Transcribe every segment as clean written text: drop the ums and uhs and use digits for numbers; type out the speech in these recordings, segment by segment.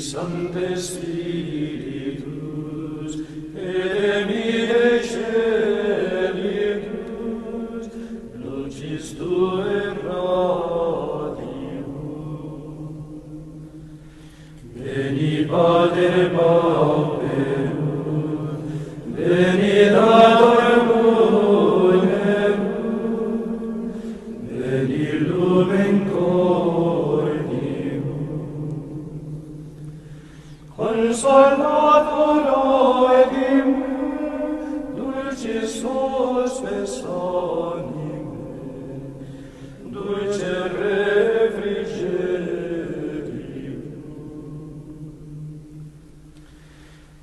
Sancte Spiritus, et mire celitus, lucis Tue radium. Veni Pater Pauperum, veni Dator Munerum, veni Lumen Cordium. Consolator oedime, dulcis hospes anime, dulce refrigerium.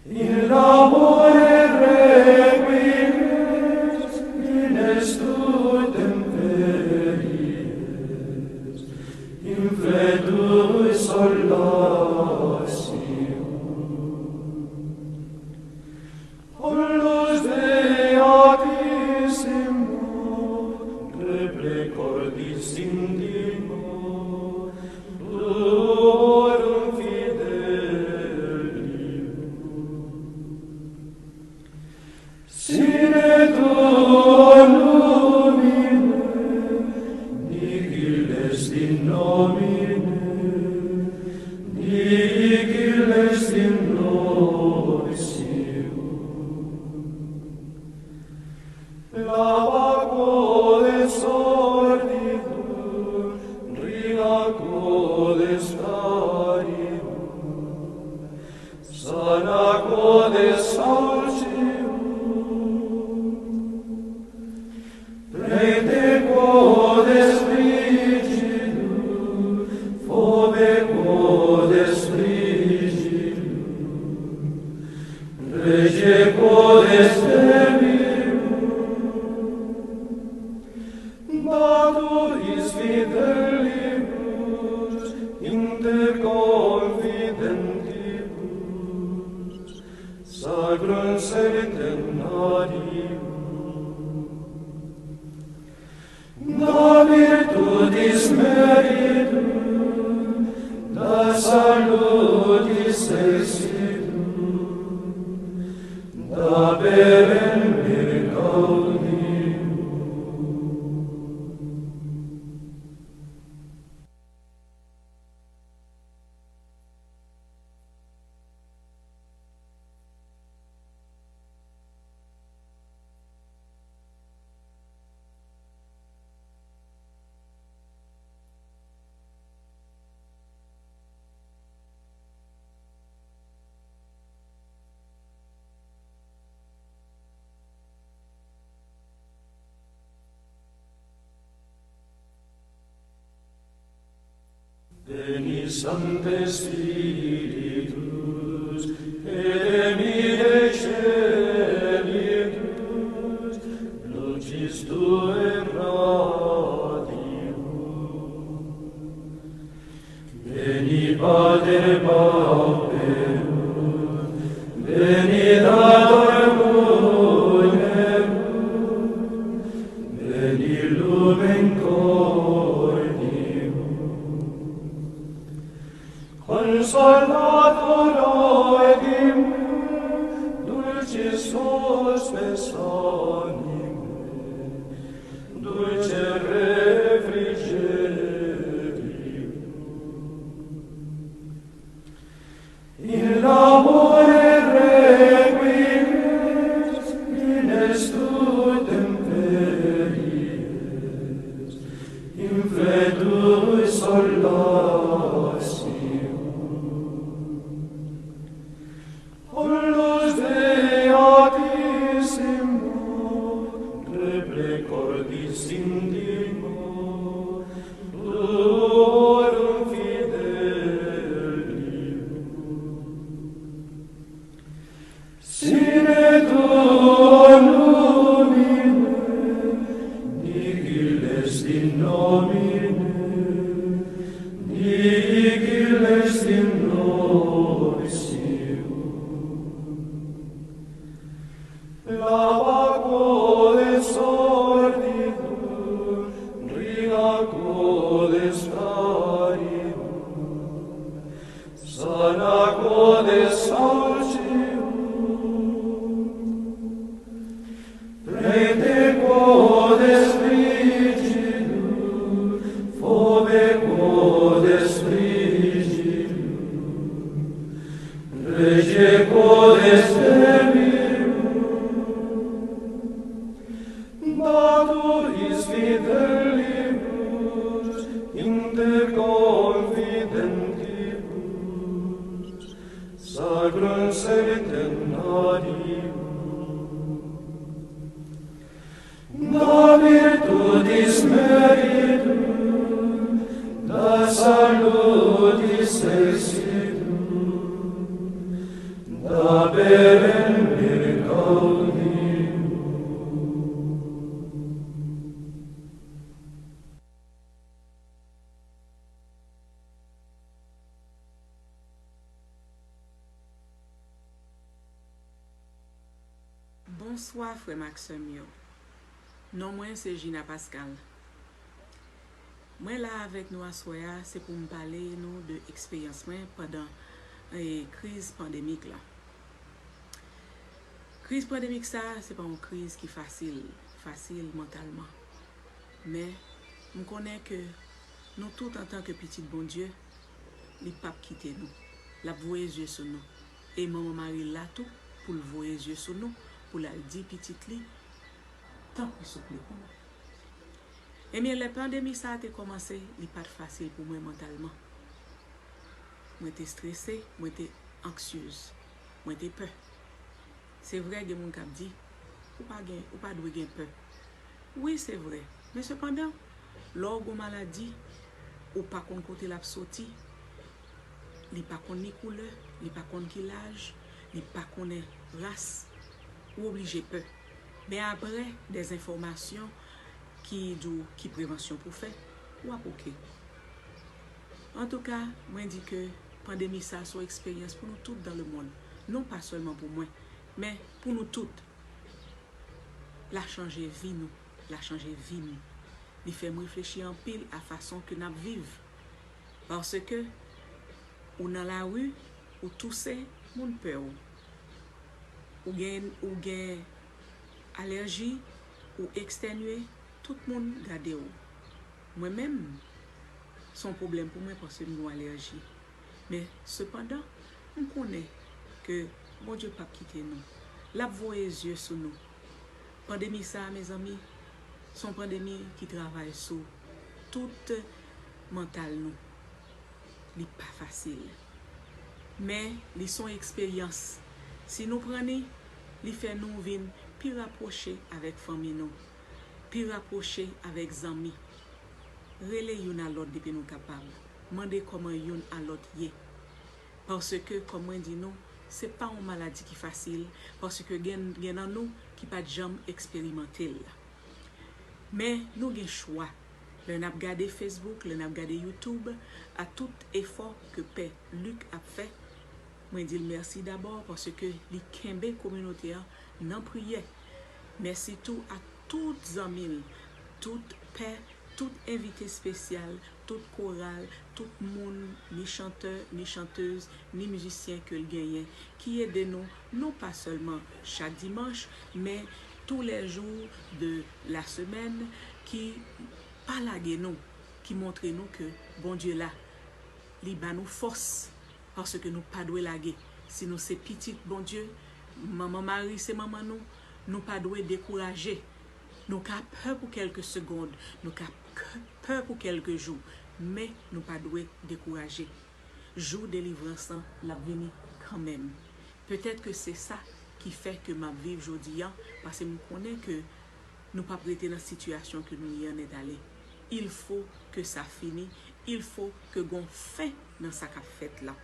In labore requies, in estudium veries, in fledus solatium. Onlus Beatissimo, reprecordis indimo, Duorum fidelium. Sine Tuum lumine, nihil est in nomine, nihil est in nobis. Lava codes ordidum, rila codes caridum, sana codes saucium. Prete codes frigidum, fome codes frigidum, rege codes Maturis fidelibus, inter confidentibus, sacrum septennarium. Da virtutis meritum, da salutis exitum, da perenne gaudium. Veni Sancte Spiritus, et mire celitus, lucis Tue radium. Veni Pater Pauperum, veni Dator Munerum, veni Lumen Cordium. Consolator oedime, dulcis hospes anime, dulce refrigerium. In labore requies, in estudium veries, in fledus solatium. Onlus Beatissimo, reprecordis indimo, Duorum fidelium. Sine Tuum lumine, nihil est in nomine, nihil est in nobis. Lava codes ordidum, rila codes caridum, sana Naturis fidelibus, inter confidentibus, sacrum septennarium. Da virtutis meritum, da salutis exitum, da perenne gaudium. Bonsoir, frère Maxime. Non, moi, c'est Gina Pascal. Moi, là, avec nous à Soya, c'est pour me parler nous, de l'expérience pendant la crise pandémique. Là. Crise pandémique, ça, c'est pas une crise qui est facile mentalement. Mais, je connais que nous, tout en tant que petit bon Dieu, les papes quittent nous. La voyer les yeux sur nous. Et maman Marie là tout pour le voyer les yeux sur nous, pour la dire petite li. Tant que souple pour moi. Et bien, la pandémie, ça a commencé, il n'est pas facile pour moi mentalement. Moi, j'étais stressée, moi, j'étais anxieuse, moi, j'étais peur. C'est vrai que mon cap dit, ou pas de peur. Oui, c'est vrai. Mais cependant, l'orgue maladie, ou pas qu'on côté la sortie, il pas qu'on ni couleur, il pas qu'on qui l'âge, il pas qu'on est race, ou obligé peur. Mais après, des informations qui prévention pour faire, ou à ok. En tout cas, moi je dis que la pandémie, ça c'est une expérience pour nous toutes dans le monde. Non pas seulement pour moi, mais pour nous toutes. La changer vie nous, la changer vie nous. Il fait me réfléchir en pile à la façon que nous vivons. Parce que, ou dans la rue, ou tout c'est, mon peur. Ou gain allergie ou exténué, tout le monde garde ou. Moi-même, son problème pour moi parce que j'ai une allergie. Mais cependant, on connaît que mon Dieu pas quitter nous. La voix les yeux sur nous. Pandémie ça, mes amis, son pandémie qui travaille sur toute mental nous. Ce n'est pas facile. Mais ils sont expérience. Si nous prenons, ils font nous vivre plus rapprocher avec famille nous, plus rapprocher avec amis. Relais yon à l'autre depuis nous capables. Mandez comment yon à l'autre yé. Parce que comme on dit nous, c'est pas une maladie qui est facile parce que gen en nous qui pas jamais expérimenté. Mais nous avons choix. Le n'a regardé Facebook, le n'a regardé YouTube, à tout effort que Père Luc a fait. Moi dis merci d'abord parce que les Kembe communauté n'en priait. Merci tout à toutes les amis, toutes pères, tout invité spécial, toute chorale, tout le monde, ni chanteur, ni chanteuse, ni musicien que le gagnant, qui aide nous, non pas seulement chaque dimanche, mais tous les jours de la semaine, qui parlaient nous, qui montrent nous que bon Dieu là, il bat nous force, parce que nous pas doué laguer. Si nous c'est petit bon Dieu, maman Marie c'est maman nous pas doué décourager. Nous avons peur pour quelques secondes, nous avons peur pour quelques jours, mais nous pas doué décourager. Jour délivrance, la venir quand même. Peut-être que c'est ça qui fait que ma vie aujourd'hui, parce que nous connaissons que nous pas prêter dans la situation que nous y en est allé. Il faut que ça finisse, il faut que gon fin dans sa fait là.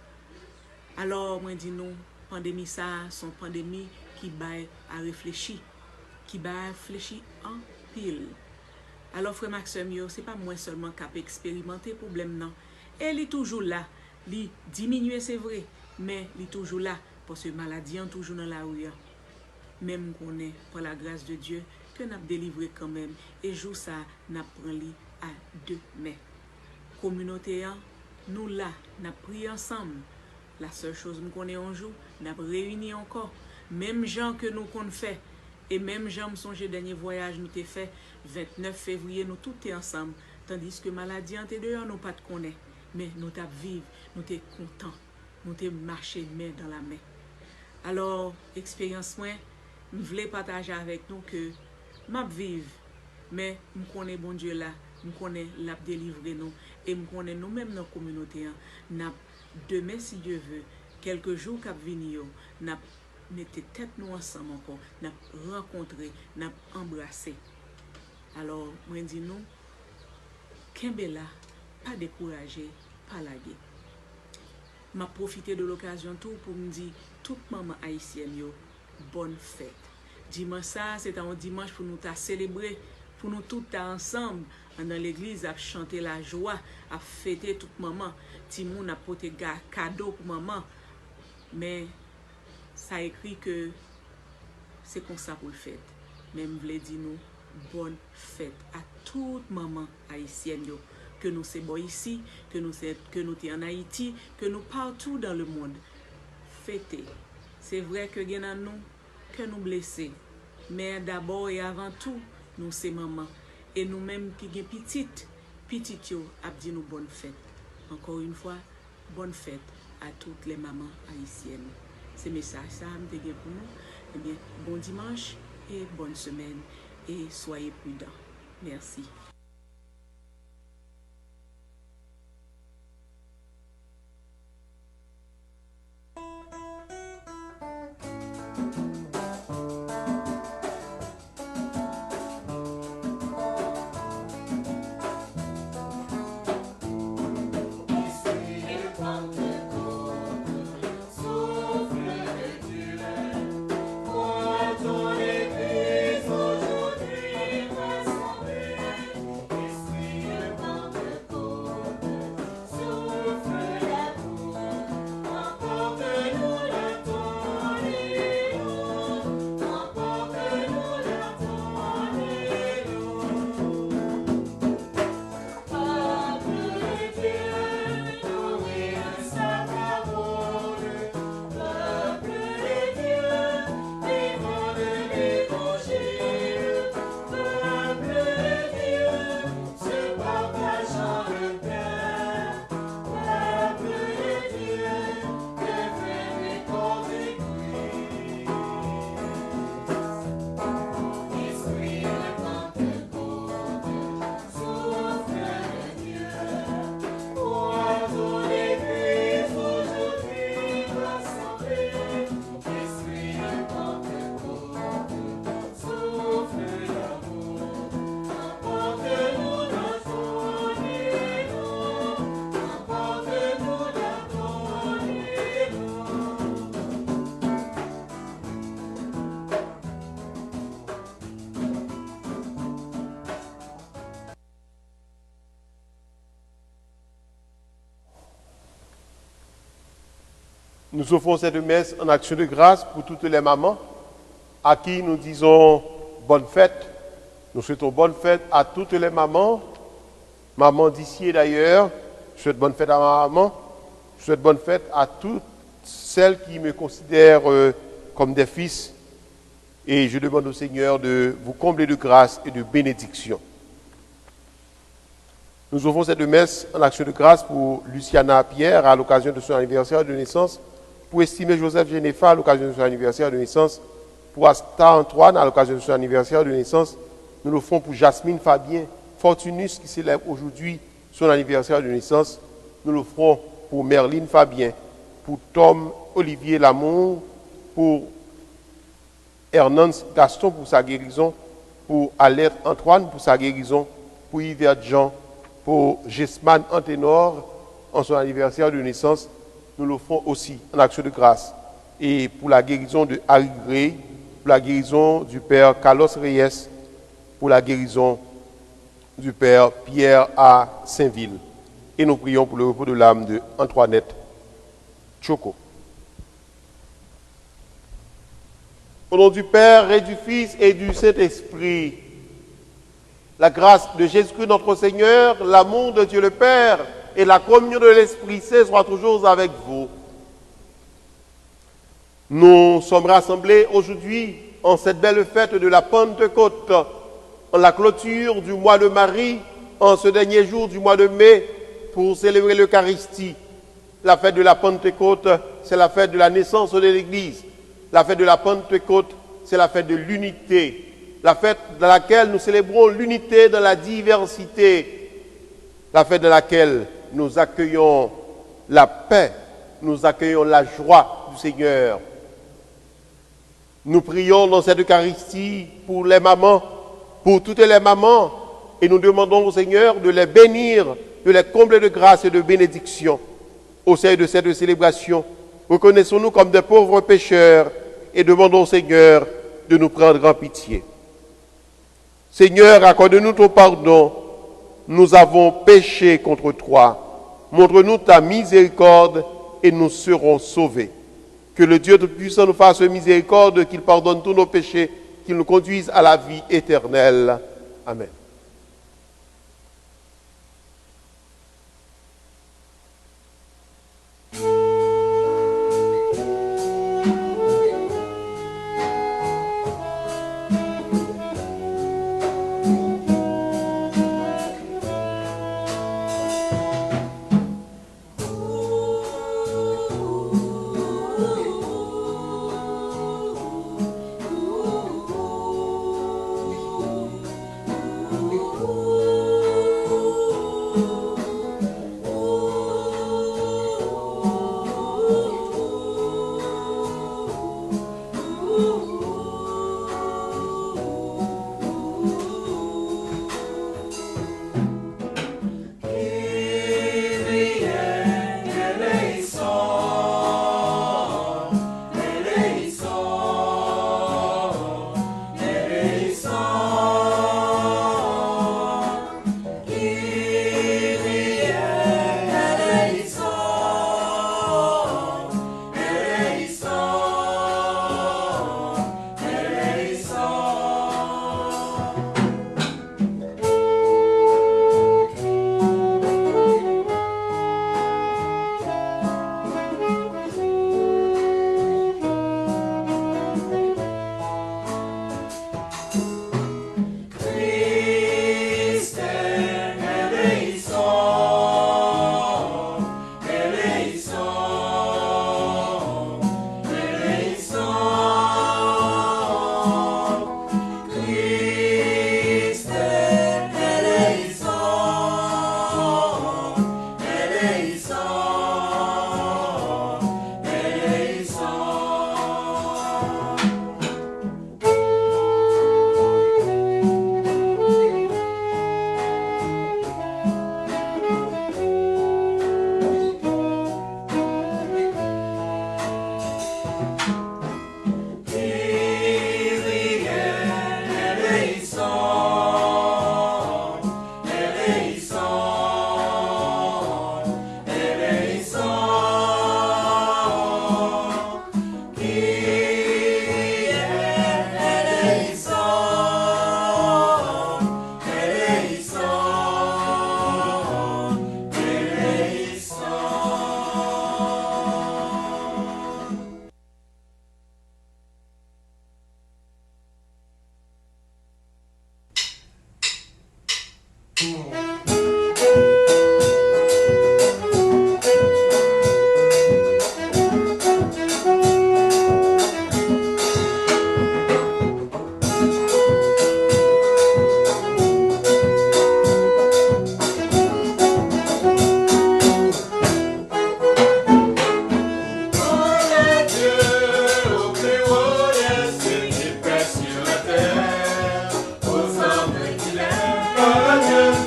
Alors moi dis nous, pandémie ça, son pandémie qui baille à réfléchir, qui baille à réfléchir en pile. Alors frère Maxime, c'est pas moi seulement qui a expérimenté problème non. Elle est toujours là, il diminue c'est vrai, mais il est toujours là parce que maladie est toujours dans la rue. Même qu'on est par la grâce de Dieu que nous avons délivré quand même et jour ça n'a pris à 2 mai. Communauté nous là, nous prié ensemble. La seule chose que nous connaissons un jour, nous avons réuni encore même gens que nous qu'on fait et même gens me songe dernier voyage nous t'ai fait 29 février nous tout est ensemble tandis que maladie en dehors nous pas de connaît mais nous t'a vivre, nous t'es content, nous t'es marché main dans la main. Alors, expérience moi, je voulais partager avec nous que m'a vive, mais je connais bon Dieu là, je connais l'a délivré nous et je connais nous-mêmes dans la communauté. Demain, si Dieu veut, quelques jours qui venir, n'a mettez tête nous ensemble encore, n'a rencontré, n'a embrassé. Alors, moi dis nous, Kembela, pas découragé, pas lagué. M'a profité de l'occasion tout pour me dire toute maman haïtienne yo, bonne fête. Dimanche ça, c'est un dimanche pour nous célébrer, pour nous tous ensemble dans l'église à chanter la joie, à fêter toute maman. Timoun a porté cadeau pour maman. Mais ça écrit que c'est comme ça pour le fête. Mais je voulais dire nous bonne fête à toute maman haïtienne yo, que nous c'est bon ici, que nous en Haïti, que nous partout dans le monde. Fêter. C'est vrai que y en nous que nous blessés, mais d'abord et avant tout, nous c'est maman et nous-mêmes qui gen petite yo a dit nous bonne fête. Encore une fois, bonne fête à toutes les mamans haïtiennes. C'est message ça me pour nous. Eh bien, bon dimanche et bonne semaine et soyez prudents. Merci. Nous offrons cette messe en action de grâce pour toutes les mamans à qui nous disons bonne fête. Nous souhaitons bonne fête à toutes les mamans, mamans d'ici et d'ailleurs. Je souhaite bonne fête à ma maman. Je souhaite bonne fête à toutes celles qui me considèrent comme des fils. Et je demande au Seigneur de vous combler de grâce et de bénédiction. Nous offrons cette messe en action de grâce pour Luciana Pierre à l'occasion de son anniversaire de naissance, pour estimer Joseph Genefa à l'occasion de son anniversaire de naissance, pour Asta Antoine à l'occasion de son anniversaire de naissance. Nous le faisons pour Jasmine Fabien Fortunus qui célèbre aujourd'hui son anniversaire de naissance. Nous le ferons pour Merline Fabien, pour Tom Olivier Lamour, pour Hernance Gaston pour sa guérison, pour Alette Antoine pour sa guérison, pour Yvette Jean, pour Jesman Anténor en son anniversaire de naissance. Nous le ferons aussi en action de grâce. Et pour la guérison de Harry Gray, pour la guérison du père Carlos Reyes, pour la guérison du père Pierre à Saint-Ville. Et nous prions pour le repos de l'âme de Antoinette Choco. Au nom du Père et du Fils et du Saint-Esprit, la grâce de Jésus-Christ notre Seigneur, l'amour de Dieu le Père et la communion de l'Esprit Saint soient toujours avec vous. Nous sommes rassemblés aujourd'hui en cette belle fête de la Pentecôte, en la clôture du mois de Marie, en ce dernier jour du mois de mai, pour célébrer l'Eucharistie. La fête de la Pentecôte, c'est la fête de la naissance de l'Église. La fête de la Pentecôte, c'est la fête de l'unité. La fête dans laquelle nous célébrons l'unité dans la diversité. La fête dans laquelle nous accueillons la paix, nous accueillons la joie du Seigneur. Nous prions dans cette Eucharistie pour les mamans, pour toutes les mamans, et nous demandons au Seigneur de les bénir, de les combler de grâce et de bénédiction. Au sein de cette célébration, reconnaissons-nous comme des pauvres pécheurs et demandons au Seigneur de nous prendre en pitié. Seigneur, accorde-nous ton pardon. Nous avons péché contre toi. Montre-nous ta miséricorde et nous serons sauvés. Que le Dieu Tout-Puissant nous fasse miséricorde, qu'il pardonne tous nos péchés, qu'il nous conduise à la vie éternelle. Amen.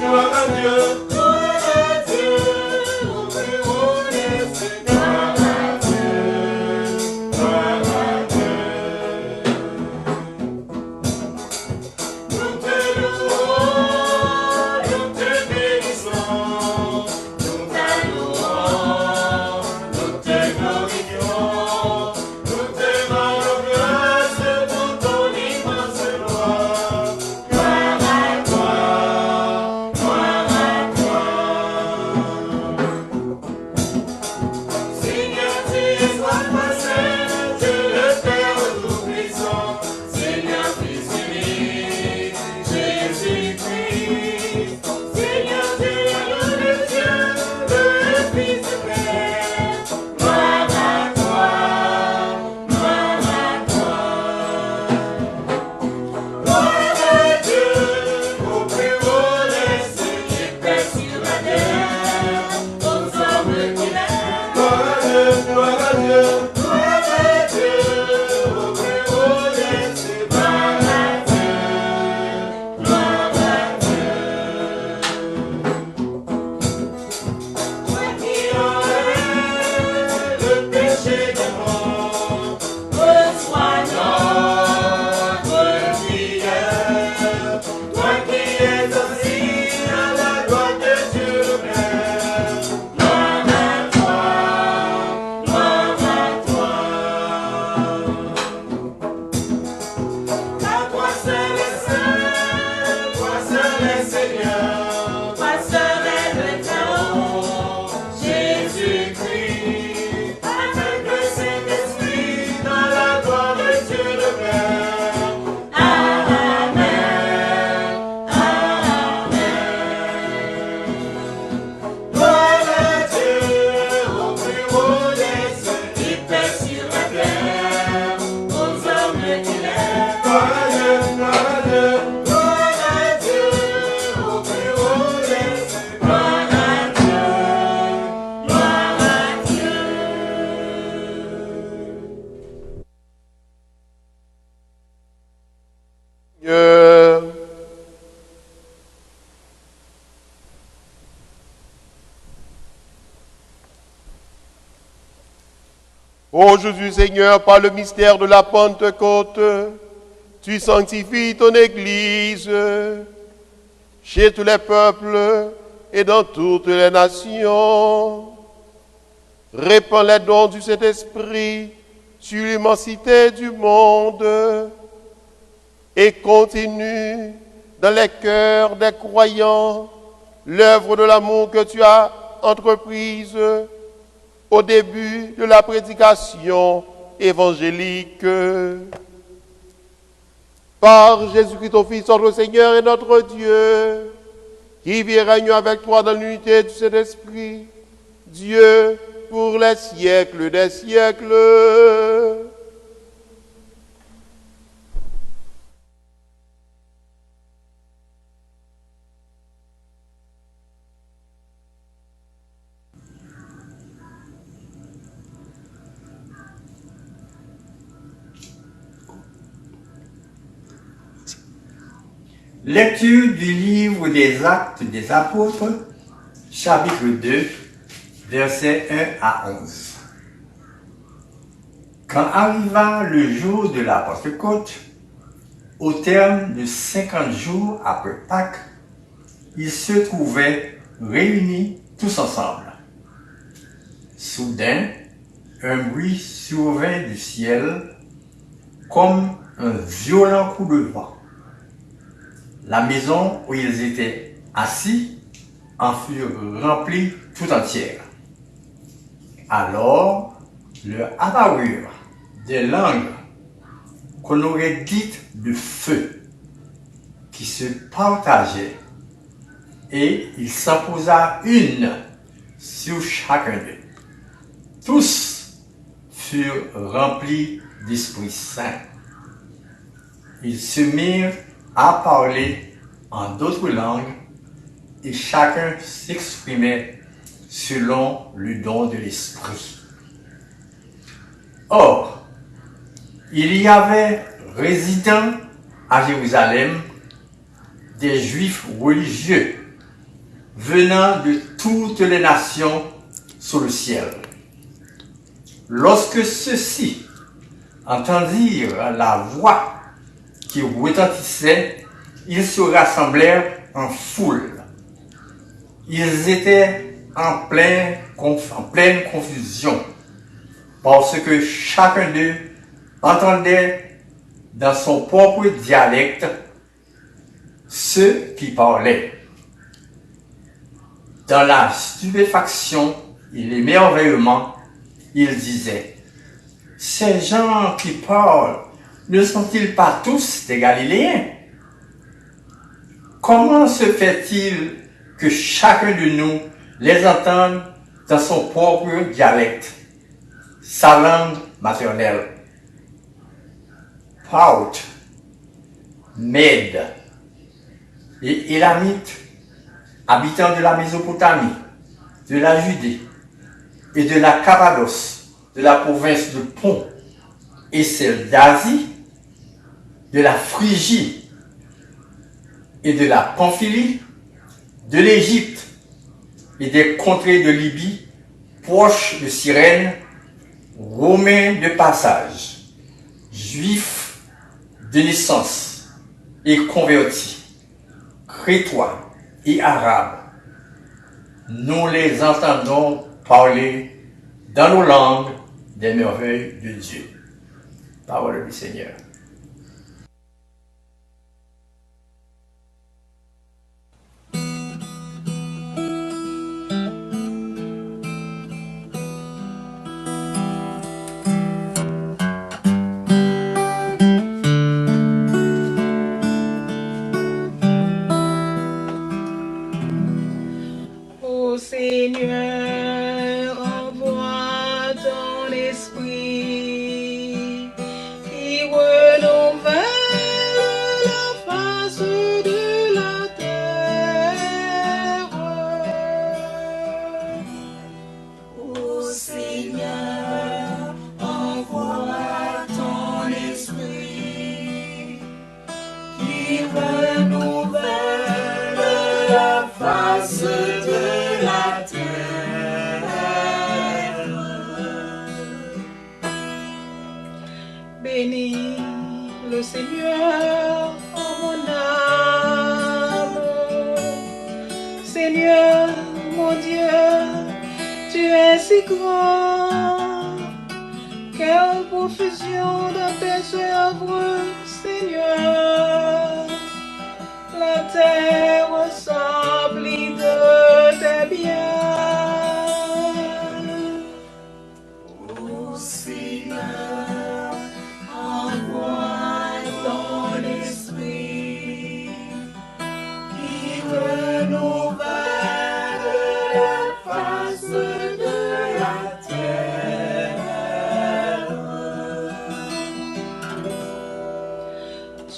Gloire à Ô Jésus Seigneur, par le mystère de la Pentecôte, tu sanctifies ton Église chez tous les peuples et dans toutes les nations. Répands les dons du Saint-Esprit sur l'immensité du monde et continue dans les cœurs des croyants l'œuvre de l'amour que tu as entreprise au début de la prédication évangélique. Par Jésus-Christ, ton Fils, notre Seigneur et notre Dieu, qui vit et règne avec toi dans l'unité du Saint-Esprit, Dieu pour les siècles des siècles. Lecture du livre des Actes des Apôtres, chapitre 2, versets 1 à 11. Quand arriva le jour de la Pentecôte, au terme de 50 jours après Pâques, ils se trouvaient réunis tous ensemble. Soudain, un bruit survint du ciel comme un violent coup de vent. La maison où ils étaient assis en fut remplie tout entière. Alors leur apparurent des langues qu'on aurait dites de feu, qui se partageaient, et il s'en posa une sur chacun d'eux. Tous furent remplis d'Esprit Saint. Ils se mirent à parler en d'autres langues et chacun s'exprimait selon le don de l'Esprit. Or, il y avait résidant à Jérusalem des Juifs religieux venant de toutes les nations sous le ciel. Lorsque ceux-ci entendirent la voix qui retentissait, ils se rassemblèrent en foule. Ils étaient en pleine confusion, parce que chacun d'eux entendait dans son propre dialecte ceux qui parlaient. Dans la stupéfaction et l'émerveillement, ils disaient: ces gens qui parlent ne sont-ils pas tous des Galiléens? Comment se fait-il que chacun de nous les entende dans son propre dialecte, sa langue maternelle? Parthes, Mèdes et Élamites, habitants de la Mésopotamie, de la Judée et de la Cappadoce, de la province de Pont et celle d'Asie, de la Phrygie et de la Pamphylie, de l'Égypte et des contrées de Libye, proches de Cyrène, Romains de passage, Juifs de naissance et convertis, Crétois et Arabes, nous les entendons parler dans nos langues des merveilles de Dieu. Parole du Seigneur. Ô Seigneur, envoie ton esprit qui qui renouvelle la face de la terre. Bénis le Seigneur, oh mon âme. Seigneur, mon Dieu, tu es si grand. Quelle profusion dans tes œuvres, Seigneur. La terre remplie de tes biens. Ô Seigneur, envoie ton esprit qui renouvelle la face de la terre.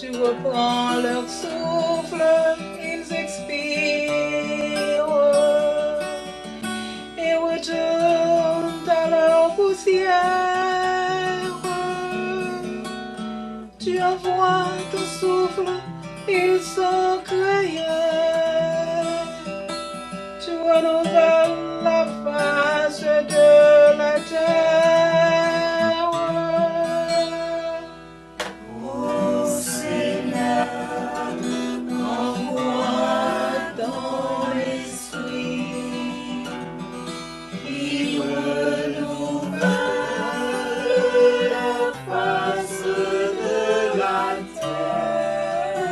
Tu reprends leur souffle, ils expirent et retournent à leur poussière. Tu envoies ton souffle, ils sont créés. Tu renouvelles la face de la terre. Ô Seigneur, envoie ton esprit qui renouvelle la face de la terre.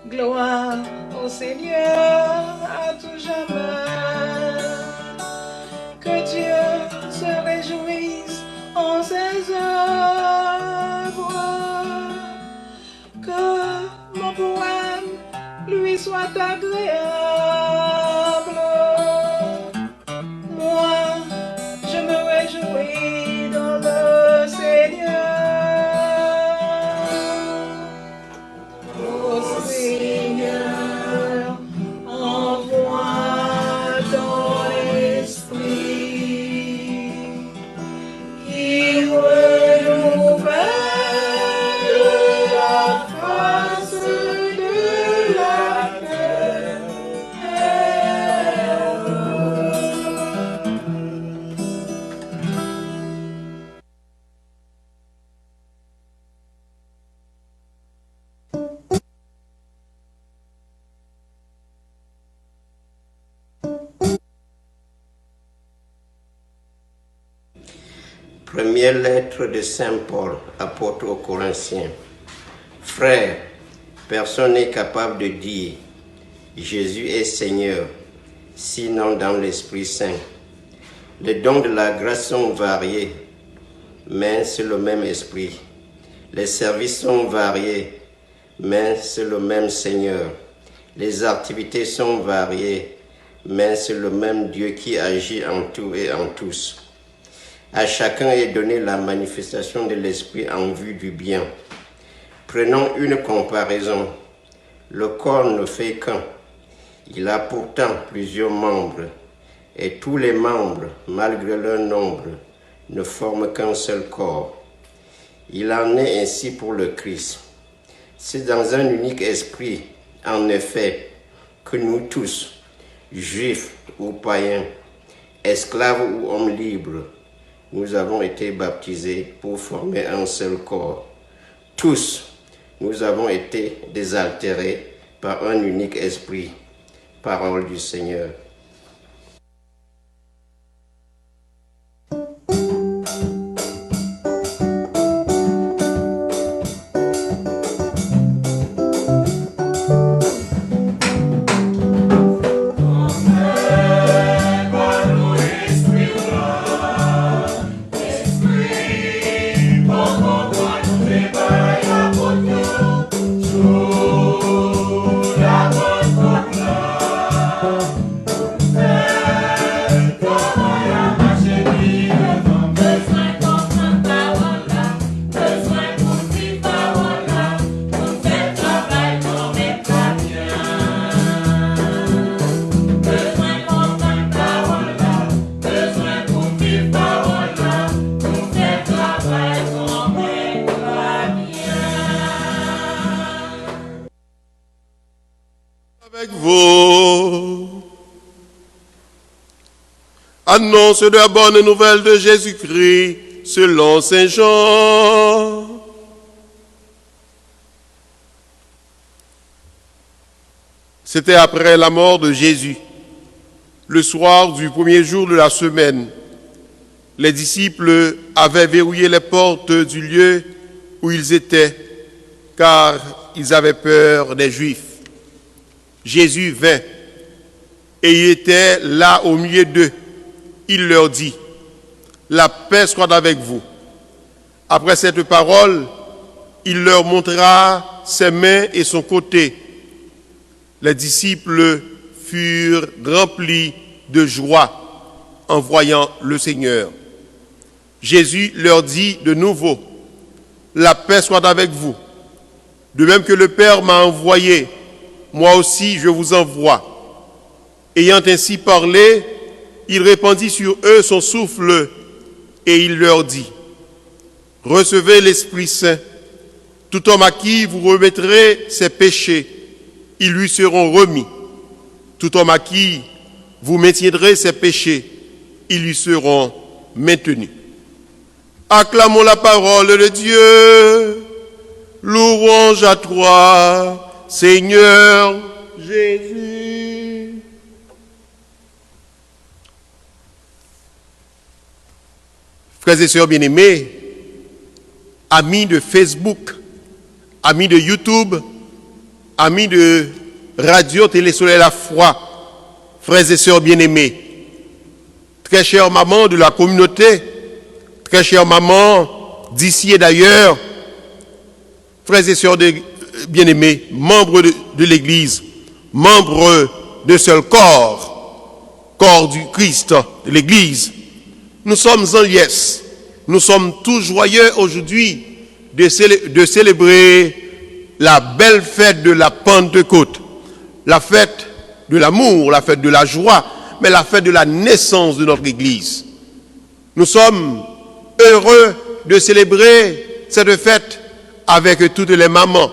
Gloire au Seigneur à tout jamais. Que Dieu se réjouisse en ses œuvres. Que mon poème lui soit agréable. Moi, je me réjouis dans le Seigneur. Ô Seigneur, envoie ton esprit qui renouvelle la face de la terre. Première lettre de Saint Paul, apôtre aux Corinthiens. Frères, personne n'est capable de dire Jésus est Seigneur, sinon dans l'Esprit Saint. Les dons de la grâce sont variés, mais c'est le même Esprit. Les services sont variés, mais c'est le même Seigneur. Les activités sont variées, mais c'est le même Dieu qui agit en tout et en tous. À chacun est donnée la manifestation de l'Esprit en vue du bien. Prenons une comparaison. Le corps ne fait qu'un. Il a pourtant plusieurs membres. Et tous les membres, malgré leur nombre, ne forment qu'un seul corps. Il en est ainsi pour le Christ. C'est dans un unique esprit, en effet, que nous tous, juifs ou païens, esclaves ou hommes libres, nous avons été baptisés pour former un seul corps. Tous, nous avons été désaltérés par un unique esprit. Parole du Seigneur. Esprit, Annonce de la bonne nouvelle de Jésus-Christ selon Saint Jean. C'était après la mort de Jésus, le soir du premier jour de la semaine. Les disciples avaient verrouillé les portes du lieu où ils étaient, car ils avaient peur des Juifs. Jésus vint, et il était là au milieu d'eux. Il leur dit, « La paix soit avec vous. » Après cette parole, il leur montra ses mains et son côté. Les disciples furent remplis de joie en voyant le Seigneur. Jésus leur dit de nouveau, « La paix soit avec vous. De même que le Père m'a envoyé, moi aussi je vous envoie. » Ayant ainsi parlé, il répandit sur eux son souffle et il leur dit, « Recevez l'Esprit Saint. Tout homme à qui vous remettrez ses péchés, ils lui seront remis. Tout homme à qui vous maintiendrez ses péchés, ils lui seront maintenus. » Acclamons la parole de Dieu. Louange à toi, Seigneur Jésus. Frères et sœurs bien-aimés, amis de Facebook, amis de YouTube, amis de Radio Télé Soleil La Foi, frères et sœurs bien-aimés, très chère maman de la communauté, très chère maman d'ici et d'ailleurs, frères et sœurs bien-aimés, membres de l'Église, membres d'un seul corps du Christ, de l'Église, nous sommes en liesse, nous sommes tous joyeux aujourd'hui de célébrer la belle fête de la Pentecôte, la fête de l'amour, la fête de la joie, mais la fête de la naissance de notre Église. Nous sommes heureux de célébrer cette fête avec toutes les mamans.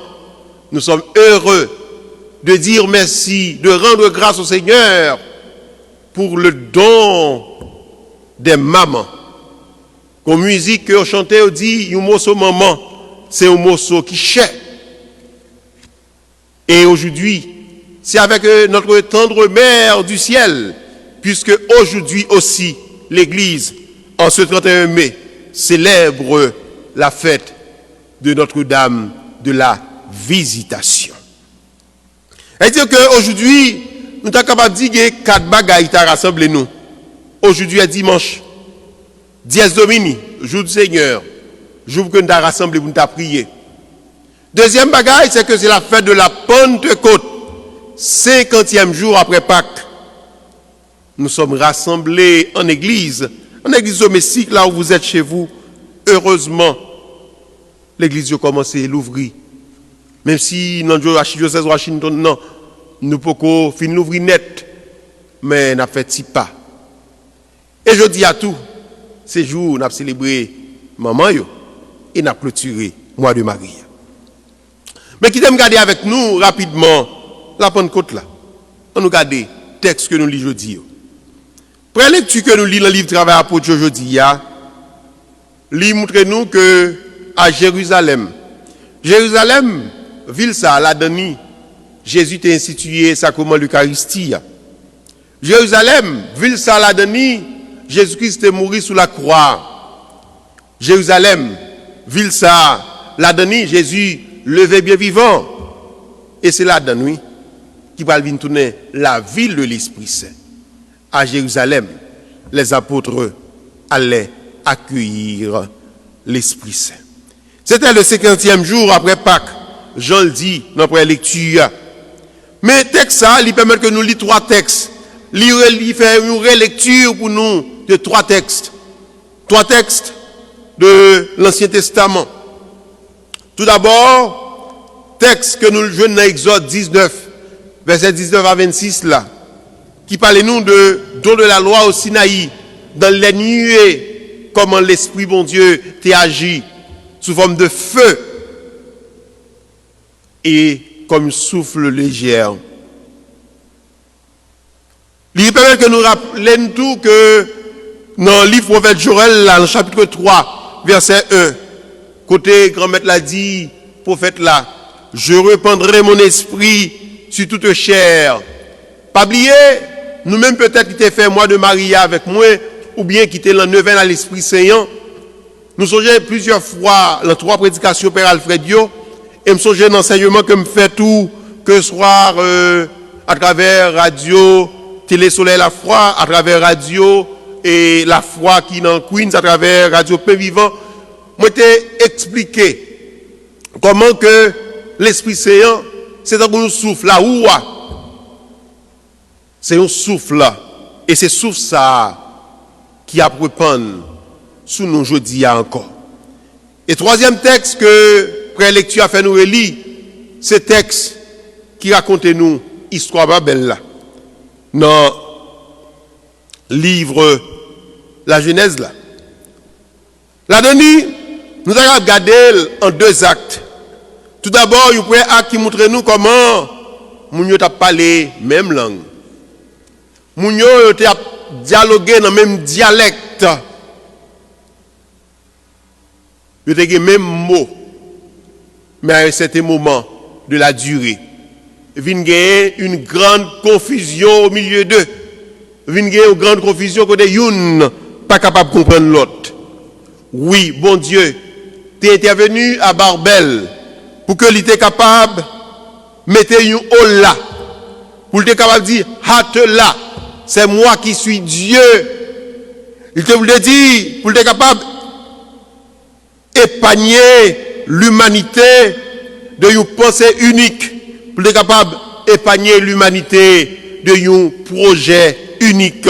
Nous sommes heureux de dire merci, de rendre grâce au Seigneur pour le don des mamans. Comme musique que on chantait, on dit, un morceau maman, c'est un morceau qui chait. Et aujourd'hui, c'est avec notre tendre mère du ciel, puisque aujourd'hui aussi, l'Église, en ce 31 mai, célèbre la fête de Notre-Dame de la Visitation. C'est-à-dire qu'aujourd'hui, nous sommes capables de dire que 4 bagailles qui rassemblent nous. Aujourd'hui est dimanche, Dies Domini, jour du Seigneur, jour que nous avons rassemblé pour nous prier. Deuxième bagaille, c'est que c'est la fête de la Pentecôte, 50e jour après Pâques. Nous sommes rassemblés en église domestique, là où vous êtes chez vous. Heureusement, l'église a commencé à l'ouvrir. Même si dans le diocèse de Washington, non, nous pouvons finir l'ouvrir net, mais nous avons fait 6 pas. Et je dis à tout, ces jours, nous avons célébré maman et nous avons clôturé le mois de Marie. Mais qui t'aime garder avec nous rapidement la Pentecôte là. On nous garde le texte que nous lisons aujourd'hui. Après la lecture que nous lisons dans le livre Travail apôtre aujourd'hui, il montre nous que à Jérusalem, ville ça, la Dani, Jésus t'a institué sacrement l'Eucharistie. Jérusalem, ville ça, la Dani, Jésus-Christ est mort sous la croix. Jérusalem, ville ça, la Dani, Jésus levé bien vivant. Et c'est la Dani qui va venir tourner la ville de l'Esprit Saint. À Jérusalem, les apôtres allaient accueillir l'Esprit Saint. C'était le 50e jour après Pâques, Jean le dit dans la lecture. Mais le texte, ça, il permet que nous lisions 3 textes. Il fait une relecture pour nous de 3 textes. 3 textes de l'Ancien Testament. Tout d'abord, texte que nous jouons dans Exode 19, verset 19 à 26 là, qui parle nous de don de la loi au Sinaï, dans les nuées, comment l'Esprit bon Dieu t'a agi sous forme de feu et comme souffle légère. Il permet que nous rappelions tout que dans le livre prophète Joël, là, dans le chapitre 3, verset 1, côté grand-maître l'a dit, prophète là, je répandrai mon esprit sur toute chair. Pas oublier, nous-mêmes peut-être qui t'ai fait moi de Maria avec moi, ou bien qui t'ai l'enlevé à l'Esprit Saint. Nous songeons plusieurs fois dans 3 prédications Père Alfredio, et me songeons l'enseignement que me fait tout, que soir à travers radio, Télé Soleil la foi, à travers radio, et la foi qui est dans Queens, à travers radio Pain Vivant, moi t'ai expliqué comment que l'Esprit Saint, c'est dans un souffle là, c'est un souffle là, et c'est souffle ça qui a répandre sous nous jeudi encore. Et troisième texte que prélecture a fait nous relire, c'est texte qui raconte nous histoire belle là. Dans livre la Genèse là. La donnée, nous allons regarder en 2 actes. Tout d'abord, il y a un premier acte qui montre nous comment nous avons parlé même langue. Nous avons dialogué dans le même dialecte. Nous avons les mêmes mots. Mais à un certain moment de la durée, il y a une grande confusion au milieu d'eux. Il y a une grande confusion côté une pas capable de comprendre l'autre. Oui, bon Dieu, tu es intervenu à Barbel pour que l'il était capable de mettre un haut là. Pour qu'il était capable de dire, hâte là, c'est moi qui suis Dieu. Il te voulait dire, pour qu'il était capable d'épargner l'humanité de une pensée unique. Pour être capable d'épargner l'humanité de un projet unique.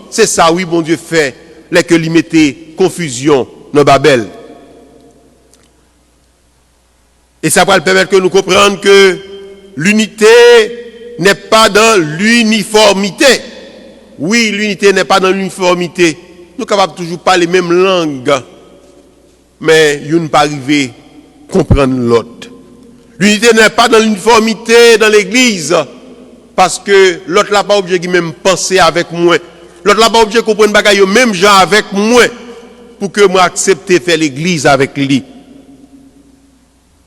C'est ça, oui, bon Dieu fait, les que lui mettait confusion dans Babel. Et ça va permettre que nous comprenions que l'unité n'est pas dans l'uniformité. Oui, l'unité n'est pas dans l'uniformité. Nous sommes capables toujours parler les mêmes langues, mais nous ne pas arriver à comprendre l'autre. L'unité n'est pas dans l'uniformité dans l'église, parce que l'autre n'a pas obligé de même penser avec moi. L'autre n'a pas obligé de comprendre bagaille même gens avec moi, pour que moi accepte de faire l'église avec lui.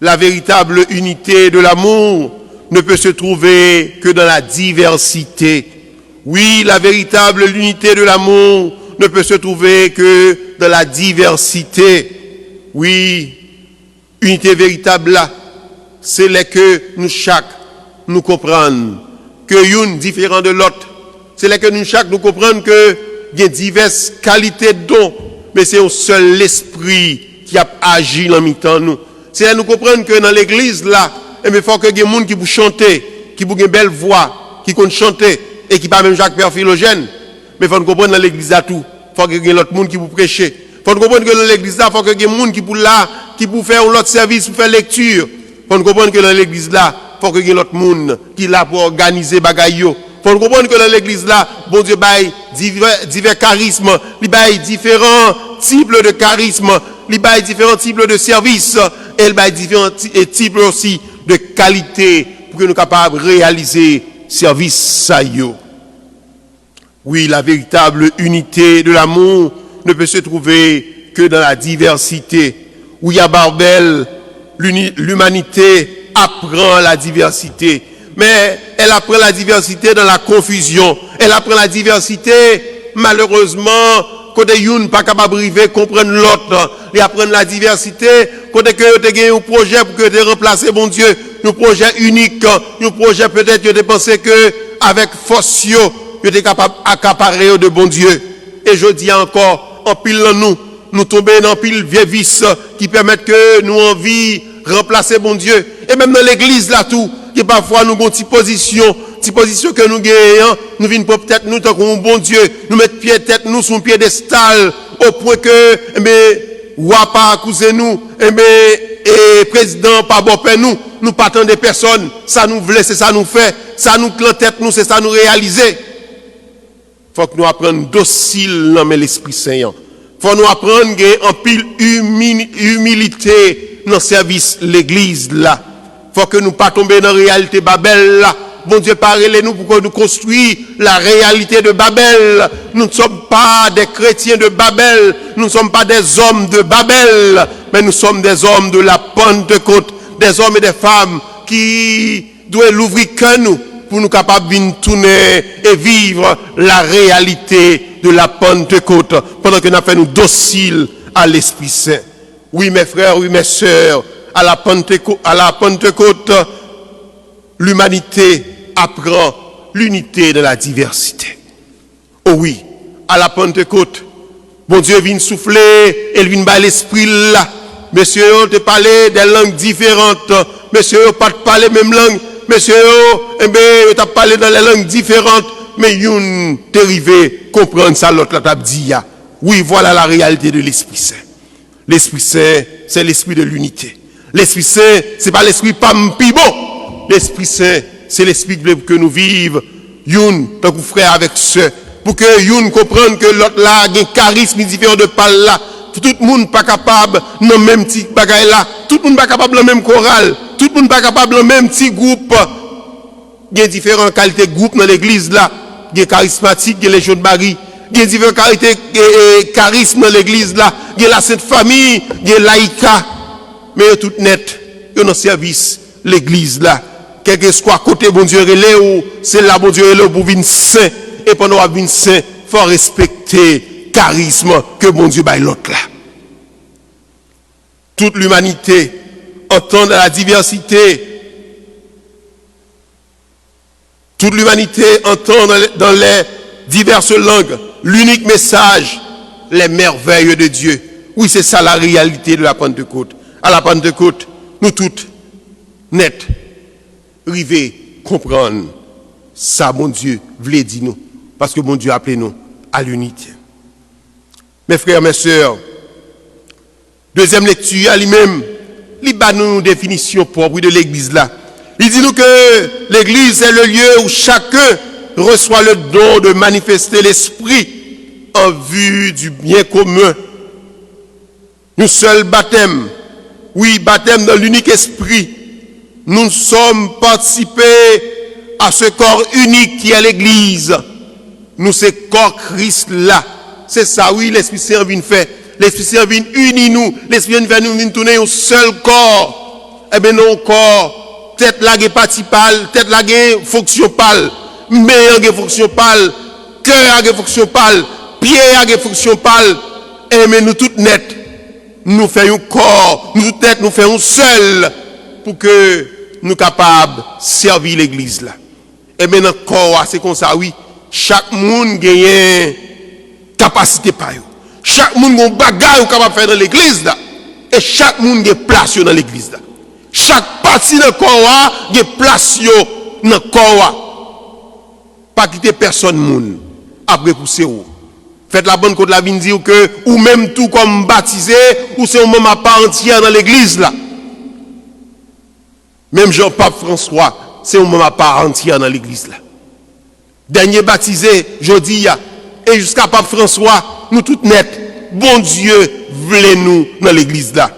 La véritable unité de l'amour ne peut se trouver que dans la diversité. Oui, la véritable unité de l'amour ne peut se trouver que dans la diversité. Oui, unité véritable là, c'est là que nous chaque nous comprenons que une différent de l'autre. C'est là que nous chaque nous comprenons que il y a diverses qualités de dons, mais c'est un seul l'esprit qui a agi dans mi-temps nous. C'est là nous comprenons que dans l'église là, il faut que il y ait des gens qui peuvent chanter, qui ont une belle voix, qui peuvent chanter et qui pas même Jacques-Père Philogène. Mais il faut comprendre dans l'église là tout, il faut que il y ait l'autre monde qui peut prêcher. Il faut comprendre que dans l'église là, il faut que il y ait des gens qui peuvent là, qui peuvent faire l'autre service pour faire lecture. Il faut comprendre que dans l'église là, il faut que il y ait l'autre monde qui est là pour organiser bagaille. Il faut comprendre que dans l'église là, bon Dieu bail divers charismes, il bail différents types de charismes, il bail différents types de services, et il bail différents types aussi de qualité pour que nous soyons capables de réaliser service ça yo. Oui, la véritable unité de l'amour ne peut se trouver que dans la diversité. Oui, à Barbel, l'humanité apprend la diversité. Mais elle apprend la diversité dans la confusion. Elle apprend la diversité, malheureusement, quand une pas capable de comprendre l'autre. Elle apprend la diversité, quand tu as un projet pour que tu remplacer, bon Dieu, un projet unique, un projet peut-être que tu pensé que avec force, tu es capable d'accaparer de bon Dieu. Et je dis encore, en pile nous tomber dans pile vieux vices qui permettent que nous envie remplacer bon Dieu. Et même dans l'église là tout, qui parfois nous avons une petite position que nous gagnons, nous venons peut-être nous tant qu'on bon Dieu, nous mettre pied tête nous sur un piédestal au point que roi pas accuser nous, et président pas bon père nous pas tant de personnes, ça nous voulait, c'est ça nous fait, ça nous clan tête nous, c'est ça nous réaliser. Faut que nous apprenions docile dans l'Esprit Saint. Faut nous apprendre en pile humilité dans le service l'église là. Faut que nous pas tomber dans la réalité Babel là, Bon Dieu, parlez-nous pour que nous construisons la réalité de Babel. Nous ne sommes pas des chrétiens de Babel. Nous ne sommes pas des hommes de Babel. Mais nous sommes des hommes de la Pentecôte. Des hommes et des femmes qui doivent l'ouvrir que nous pour nous capables de tourner et vivre la réalité de la Pentecôte pendant que nous avons fait nous dociles à l'Esprit Saint. Oui, mes frères, oui, mes sœurs, à la Pentecôte, l'humanité apprend l'unité de la diversité. Oh oui, à la Pentecôte, bon Dieu vient souffler et vient par l'esprit là. Monsieur, on te parlait des langues différentes. Monsieur, on pas te parler même langue. Monsieur, eh bien, on t'a parlé dans les langues différentes. Mais yon t'est arrivé comprendre ça l'autre là t'a dit. Oui, voilà la réalité de l'Esprit Saint. L'Esprit Saint, c'est l'esprit de l'unité. L'Esprit Saint, c'est pas l'esprit pas pibo. L'Esprit Saint, c'est l'esprit que nous vivons. Yon, tant que frère avec ceux. Pour que yon comprenne que l'autre là a un charisme différent de parler là. Tout le monde pas capable dans le même petit bagaille là. Tout le monde pas capable dans le même chorale. Tout le monde pas capable dans le même petit groupe. Il y a différentes qualités de groupe dans l'église là. Il y a charismatique, il y a les jeunes Marie. Il y a différentes qualités de charisme dans l'église là. Il y a la Sainte Famille, il y a laïka. Mais il y a tout net. Il y a dans le service, l'église là. Quel que soit côté bon Dieu relais ou c'est là bon Dieu relais pour venir saint. Et pendant qu'on vient saint, il faut respecter charisme que bon Dieu baille l'autre là. Toute l'humanité entend la diversité. Toute l'humanité entend dans les diverses langues l'unique message, les merveilles de Dieu. Oui, c'est ça la réalité de la Pentecôte. À la Pentecôte, nous toutes, net, rivés, comprendre ça, bon Dieu, voulait dire nous. Parce que bon Dieu a appelé nous à l'unité. Mes frères, mes sœurs, deuxième lecture, à lui-même, il bat nous une définition propre de l'église là. Il dit nous que l'église est le lieu où chacun reçoit le don de manifester l'esprit en vue du bien commun. Nous seuls baptême, oui, baptême dans l'unique esprit, nous sommes participés à ce corps unique qui est l'église. Nous, c'est corps Christ là. C'est ça, oui, l'Esprit Saint vient faire. L'Esprit Saint vient unir nous. L'Esprit Saint vient tourner un seul corps. Eh bien, non, corps, tête là, partie pâle, tête là, fonction pâle, meilleure fonction pâle, cœur a fonction pâle, pied a fonction pâle. Eh bien, nous toutes net, nous faisons un corps, nous toutes net, nous faisons seul pour que nous capables de servir l'église là. Et bien, dans le corps, c'est comme ça, oui. Chaque monde gagne capacité par eux. Chaque monde a un bagage capable de faire dans l'église là. Et chaque monde a place dans l'église là. Chaque partie dans le corps a place dans le corps. Pas quitter personne monde après pousser ou. Faites la bonne côte la vie dire que ou même tout comme baptisé ou c'est un moment à part entière dans l'église là. Même Jean-Pape François, c'est un moment à part entière dans l'église là. Dernier baptisé, jeudi, et jusqu'à Pape François, nous toutes net, bon Dieu, voulez nous dans l'église là.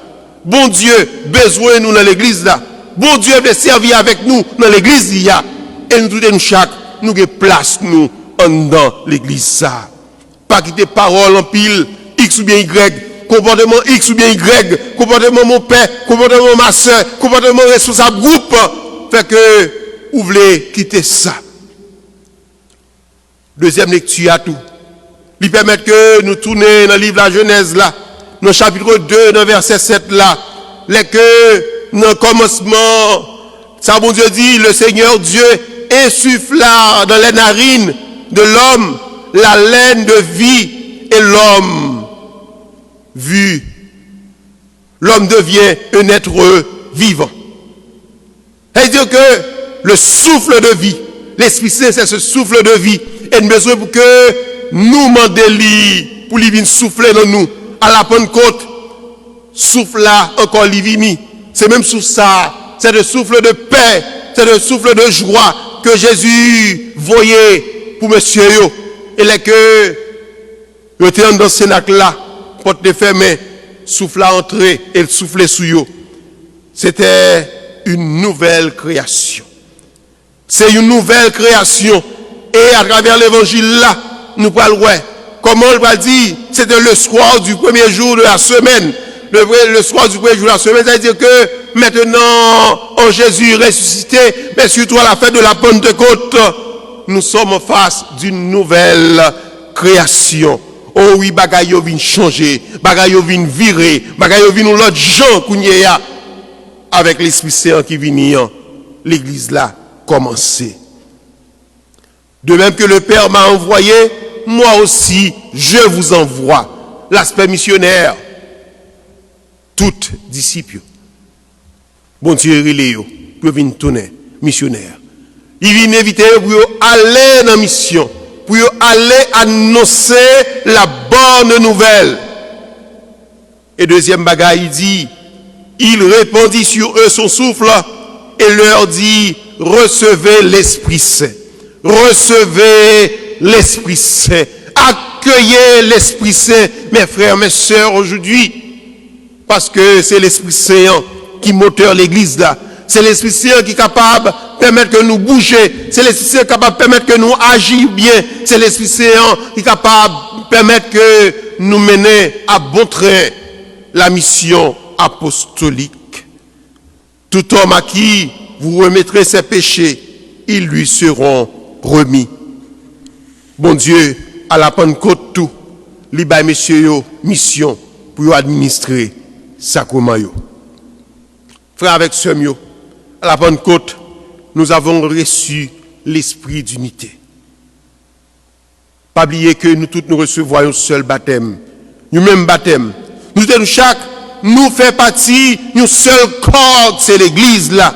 Bon Dieu, besoin nous dans l'église là. Bon Dieu veut servir avec nous dans l'église là. Et nous toutes nous chaque, nous avons place nous dans l'église ça. Pas quitter parole en pile, X ou bien Y, comportement X ou bien Y, comportement mon père, comportement ma soeur, comportement responsable groupe. Fait que, vous voulez quitter ça. Deuxième lecture à tout. Il permet que nous tournions dans le livre de la Genèse là, dans le chapitre 2, dans le verset 7 là, les que dans le commencement, ça bon Dieu dit, le Seigneur Dieu insuffla dans les narines de l'homme la laine de vie et l'homme vu. L'homme devient un être vivant. C'est-à-dire que le souffle de vie, l'Esprit Saint, c'est ce souffle de vie. Et nous besoin pour que nous mandeli pour lui venir souffler dans nous. À la Pentecôte, souffle là encore livini. C'est même sous ça, c'est le souffle de paix, c'est le souffle de joie que Jésus voyait pour monsieur yo. Et là que yo était dans ce cénacle là, porte de fermée, souffle à entrer et le souffler sous yo. C'était une nouvelle création. c'est une nouvelle création. Et à travers l'évangile là, nous parlons, comment on va dire, c'était le soir du premier jour de la semaine. Le soir du premier jour de la semaine, c'est-à-dire que maintenant, en Jésus ressuscité, mais surtout à la fin de la Pentecôte, nous sommes en face d'une nouvelle création. Oh oui, bagay yo vin changer, bagay yo vin virer, bagay yo vin l'autre gens kounye ya avec l'Esprit Saint qui vient, l'église là commencer. De même que le Père m'a envoyé, moi aussi je vous envoie. L'aspect missionnaire, toutes disciples. Bon Dieu relé pour venir tourner missionnaire. Il vient inviter pour aller dans la mission, pour aller annoncer la bonne nouvelle. Et deuxième bagaille, il dit, il répandit sur eux son souffle et leur dit, recevez l'Esprit Saint. Recevez l'Esprit Saint. Accueillez l'Esprit Saint, mes frères, mes sœurs, aujourd'hui. Parce que c'est l'Esprit Saint qui moteur l'église là. C'est l'Esprit Saint qui est capable de permettre que nous bouger. C'est l'Esprit Saint qui est capable de permettre que nous agissions bien. C'est l'Esprit Saint qui est capable de permettre que nous menions à bon train la mission apostolique. Tout homme à qui vous remettrez ses péchés, ils lui seront remis. Bon Dieu, à la Pentecôte tout, liba messieurs yo mission pour administrer sacrement yo. Frères avec sœurs yo, à la Pentecôte, nous avons reçu l'esprit d'unité. Pas oublier que nous tous nous recevons un seul baptême, un même baptême. Nous tous chaque nous fait partie d'un seul corps, c'est l'église là.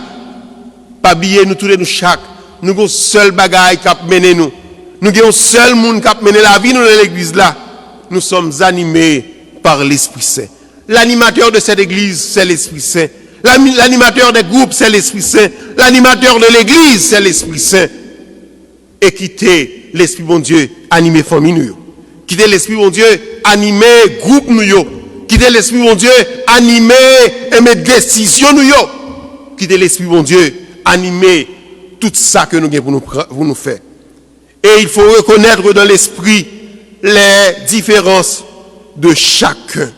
Pas oublier nous tous nous chaque nous avons un seul bagaille qui a mené nous. Nous avons un seul monde qui a mené la vie dans l'église là. Nous sommes animés par l'Esprit Saint. L'animateur de cette église, c'est l'Esprit Saint. L'animateur des groupes, c'est l'Esprit Saint. L'animateur de l'église, c'est l'Esprit Saint. Et quittez l'Esprit bon Dieu, animer famille nous. Quittez l'Esprit bon Dieu, animer groupe nous. Quittez l'Esprit bon Dieu, animer et mettre décision nous. Quittez l'Esprit bon Dieu, animer tout ça que nous avons pour nous faire. Et il faut reconnaître dans l'esprit les différences de chacun.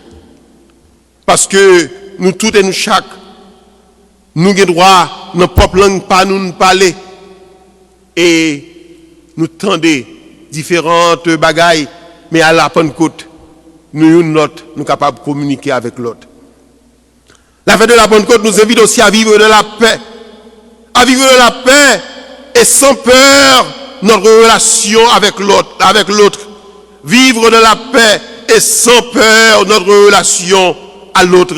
Parce que nous tous et nous chaque, nous avons droit, notre propre langue, pas nous parler. Et nous tendons différentes bagailles, mais à la Pentecôte, nous sommes capables de communiquer avec l'autre. La fête de la Pentecôte nous invite aussi à vivre de la paix. À vivre de la paix et sans peur notre relation avec l'autre. Vivre de la paix et sans peur notre relation à l'autre.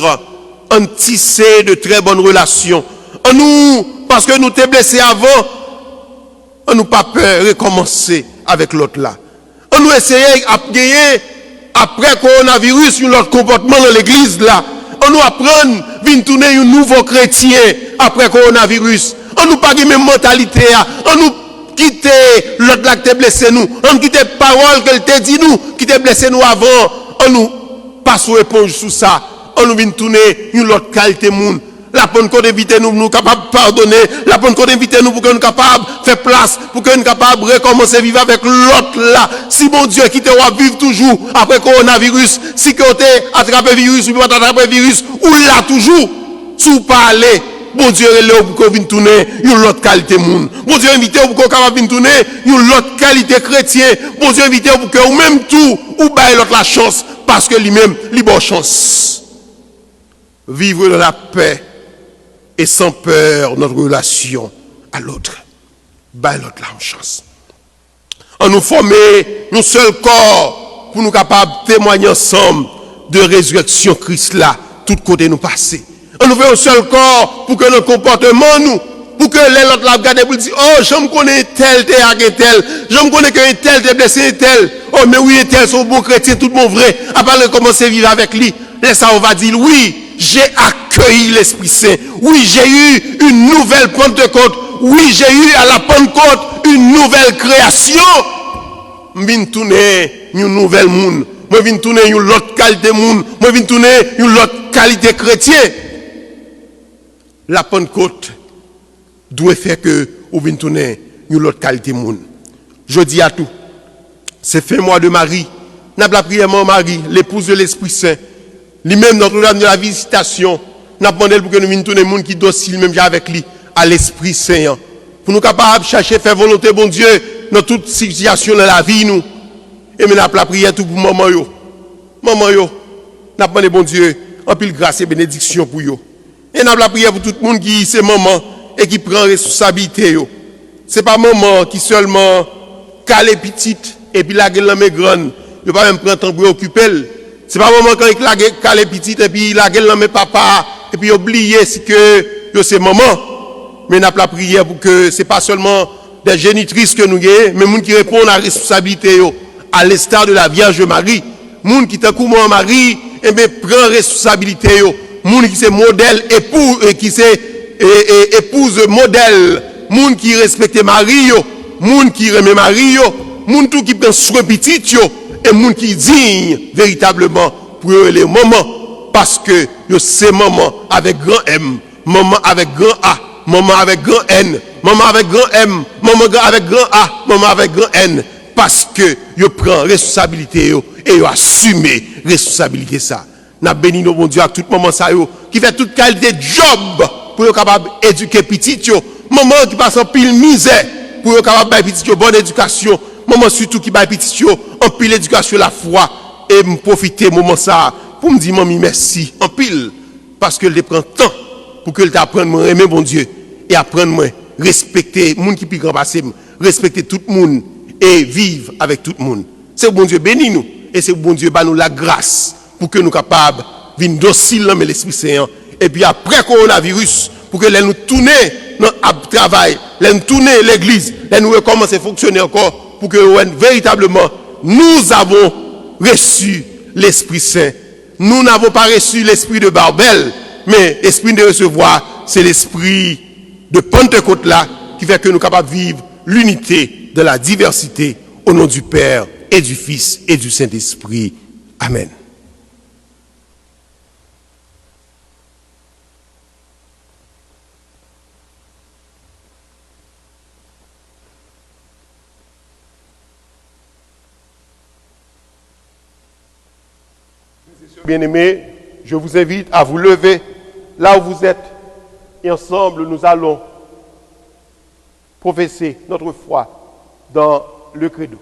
En tisser de très bonnes relations. En nous, parce que nous t'es blessés avant, on nous pas peur de recommencer avec l'autre là. On nous essayer à gagner après coronavirus un autre comportement dans l'église là. On nous apprendre à tourner un nouveau chrétien après coronavirus. On nous pas de même mentalité, on nous quitte l'autre là qui t'a blessé nous, on quitte parole qu'elle t'a dit nous, qui t'a blessé nous avant, on nous passe aux éponges sous ça, on nous vient tourner une autre qualité monde. La Pentecôte invite nous capables de pardonner, la Pentecôte invite nous pour que nous capables de faire place, pour que nous capables de recommencer à vivre avec l'autre là. Si bon Dieu qui te va vivre toujours après coronavirus, si que tu attrapé virus ou pas attrapé virus, ou là toujours, sous parler. Bon Dieu est là pour qu'on vienne tourner une autre qualité monde. Bon Dieu invite pour qu'on capable vienne tourner une autre qualité chrétien. Bon Dieu invite pour que ou même tout ou bail l'autre la chance parce que lui-même il bonne chance. Vivre dans la paix et sans peur notre relation à l'autre. Bail l'autre la chance. On nous former un seul corps pour nous capables de témoigner ensemble de résurrection Christ là, tout côté nous passer. On nous fait un seul corps pour que notre comportement nous, pour que les autres la regardent pour dire, oh, je me connais tel, je me connais que tel, t'es blessé, tel, oh, mais oui, tel, son bon chrétien, tout le monde vrai, après de commencer à vivre avec lui, et ça, on va dire, oui, j'ai accueilli l'Esprit Saint, oui, j'ai eu une nouvelle Pentecôte, oui, j'ai eu à la Pentecôte une nouvelle création, je viens tourner une nouvelle monde, je viens tourner une autre qualité monde, je viens tourner une autre qualité chrétienne. La Pentecôte doit faire que ou vient tourner une autre qualité monde. Je dis à tout, c'est fin mois de Marie, n'a pas la prière Marie, l'épouse de l'Esprit Saint, lui-même Notre-Dame de la Visitation, n'a pas demandé pour que nous venions tourner monde qui docile même avec lui à l'Esprit Saint. Pour nous capables de chercher faire volonté bon Dieu dans toute situation de la vie nous. Et maintenant la prière tout pour maman yo. Maman yo, n'a pas demandé bon Dieu en pile grâce et bénédiction pour yo. Et n'a la prière pour tout le monde qui c'est maman et qui prend responsabilité yo. C'est pas maman qui seulement cale petite et puis la gueule la grande, yo pas même prendre temps pour occuper. C'est pas maman quand il la cale petite et puis la gueule la papa et puis oublier si que yo c'est maman. Mais n'a pas la prière pour que c'est pas seulement des génitrices que nous avons, mais moun qui répondent à la responsabilité yo, à l'instar de la Vierge Marie. Moun qui t'a comment Marie et bien prend responsabilité yo. Moun qui c'est modèle épouse qui c'est épouse modèle, moun qui respecte Marie yo, moun qui remet Marie yo, moun tout qui prend soin petit yo et moun qui digne véritablement pour les moments parce que yo c'est maman avec grand M, maman avec grand A, maman avec grand N, maman avec grand M, maman avec grand A, maman avec grand N parce que yo prend responsabilité yo et yo assume responsabilité ça. N'a béni nos bon Dieu à tout moment ça yo qui fait toute qualité de job pour être capable d'éduquer petit yo, maman qui passe en pile misère pour être capable de petit yo bonne éducation, maman surtout qui baille petit yo en pile éducation la foi et me profiter moment ça pour me dire maman merci en pile parce que elle prend temps pour que elle t'apprenne moi aimer bon Dieu et apprendre moi respecter monde qui plus grand passé, respecter tout le monde et vivre avec tout le monde. C'est bon Dieu béni nous et c'est bon Dieu ba nous la grâce pour que nous capables vinn docile dans l'Esprit Saint et puis après coronavirus pour que nous tourner notre travail, nous tourner l'église, nous recommencer à fonctionner encore pour que véritablement nous avons reçu l'Esprit Saint. Nous n'avons pas reçu l'esprit de Barbel, mais l'esprit de recevoir, c'est l'esprit de Pentecôte là qui fait que nous sommes capables de vivre l'unité de la diversité au nom du Père et du Fils et du Saint-Esprit. Amen. Bien-aimés, je vous invite à vous lever là où vous êtes et ensemble nous allons professer notre foi dans le credo.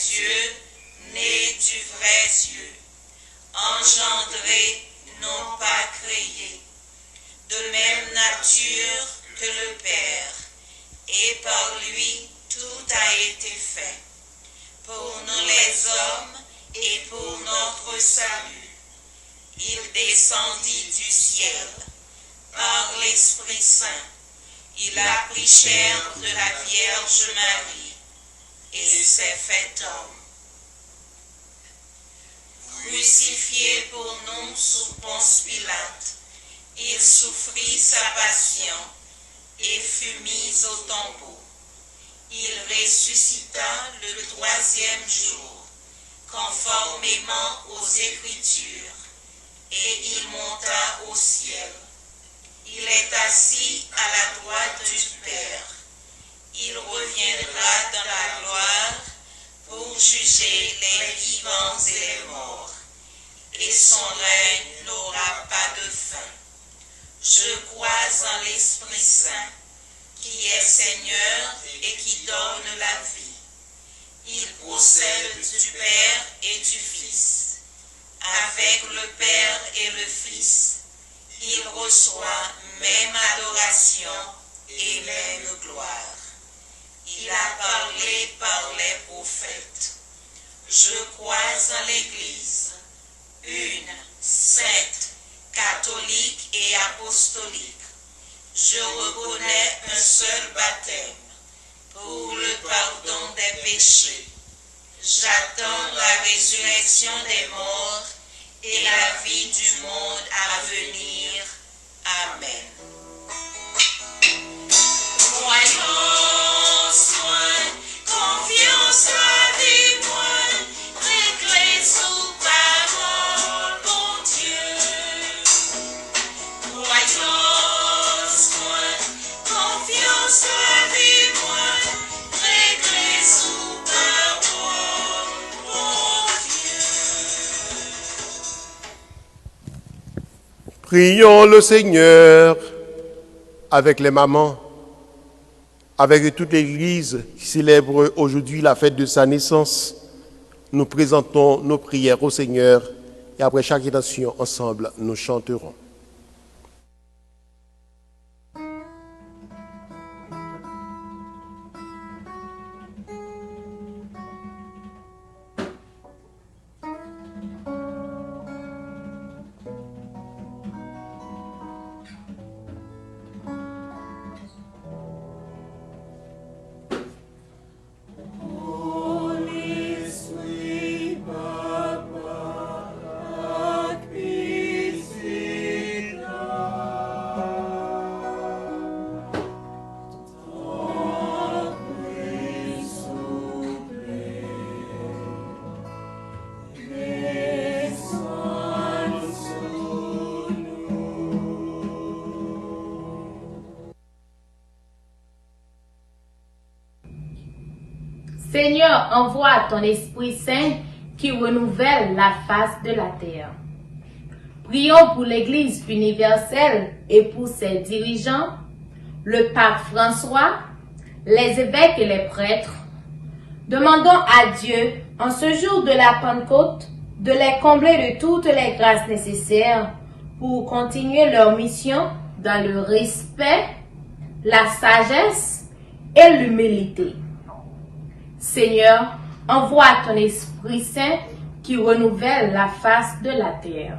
Dieu, né du vrai Dieu, engendré nature que le Père, et par lui tout a été fait, pour nous les hommes et pour notre salut. Il descendit du ciel par l'Esprit Saint. Il a pris chair de la Vierge Marie et s'est fait homme. Crucifié pour nous sous Ponce Pilate, il souffrit sa passion et fut mis au tombeau. Il ressuscita le troisième jour, conformément aux Écritures, et il monta au ciel. Il est assis à la droite du Père. Il reviendra dans la gloire pour juger les vivants et les morts, et son règne n'aura pas de fin. Je crois en l'Esprit Saint, qui est Seigneur et qui donne la vie. Il procède du Père et du Fils. Avec le Père et le Fils, il reçoit même adoration et même gloire. Il a parlé par les prophètes. Je crois en l'Église, une, sainte, catholique et apostolique. Je reconnais un seul baptême pour le pardon des péchés. J'attends la résurrection des morts et la vie du monde à venir. Amen. Croyance, confiance, la vie, réglée sous parole, mon Dieu. Croyance, confiance, la vie, réglée sous parole, mon Dieu. Prions le Seigneur avec les mamans, avec toute l'Église qui célèbre aujourd'hui la fête de sa naissance. Nous présentons nos prières au Seigneur et après chaque intention, ensemble, nous chanterons. Seigneur, envoie ton Esprit Saint qui renouvelle la face de la terre. Prions pour l'Église universelle et pour ses dirigeants, le pape François, les évêques et les prêtres. Demandons à Dieu, en ce jour de la Pentecôte, de les combler de toutes les grâces nécessaires pour continuer leur mission dans le respect, la sagesse et l'humilité. Seigneur, envoie ton Esprit Saint qui renouvelle la face de la terre.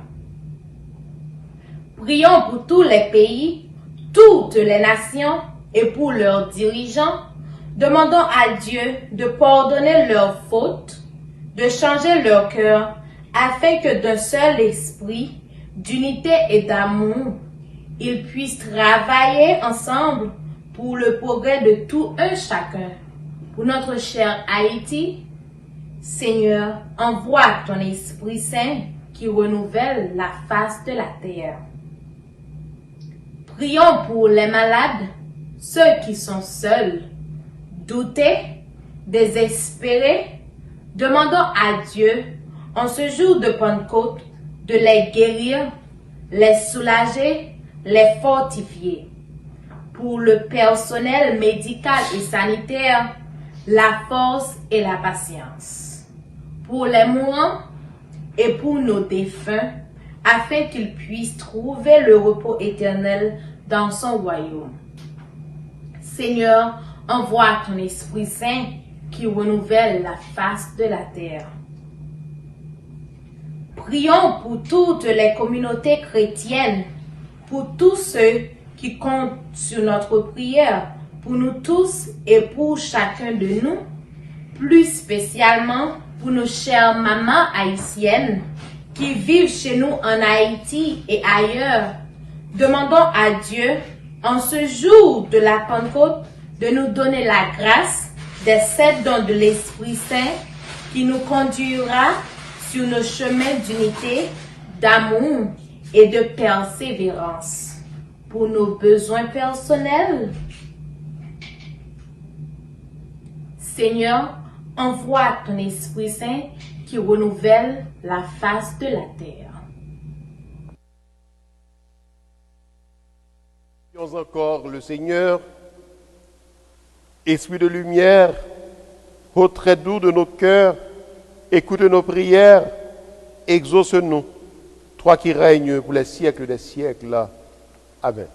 Prions pour tous les pays, toutes les nations et pour leurs dirigeants. Demandons à Dieu de pardonner leurs fautes, de changer leur cœur, afin que d'un seul esprit, d'unité et d'amour, ils puissent travailler ensemble pour le progrès de tout un chacun. Pour notre cher Haïti, Seigneur, envoie ton Esprit Saint qui renouvelle la face de la terre. Prions pour les malades, ceux qui sont seuls, doutés, désespérés. Demandons à Dieu, en ce jour de Pentecôte, de les guérir, les soulager, les fortifier. Pour le personnel médical et sanitaire, la force et la patience. Pour les mourants et pour nos défunts, afin qu'ils puissent trouver le repos éternel dans son royaume. Seigneur, envoie ton Esprit Saint qui renouvelle la face de la terre. Prions pour toutes les communautés chrétiennes, pour tous ceux qui comptent sur notre prière, pour nous tous et pour chacun de nous, plus spécialement pour nos chères mamans haïtiennes qui vivent chez nous en Haïti et ailleurs. Demandons à Dieu, en ce jour de la Pentecôte, de nous donner la grâce des 7 dons de l'Esprit Saint qui nous conduira sur nos chemins d'unité, d'amour et de persévérance. Pour nos besoins personnels, Seigneur, envoie ton Esprit Saint qui renouvelle la face de la terre. Prions encore le Seigneur, Esprit de lumière, ô très doux de nos cœurs, écoute nos prières, exauce-nous, toi qui règnes pour les siècles des siècles. Amen.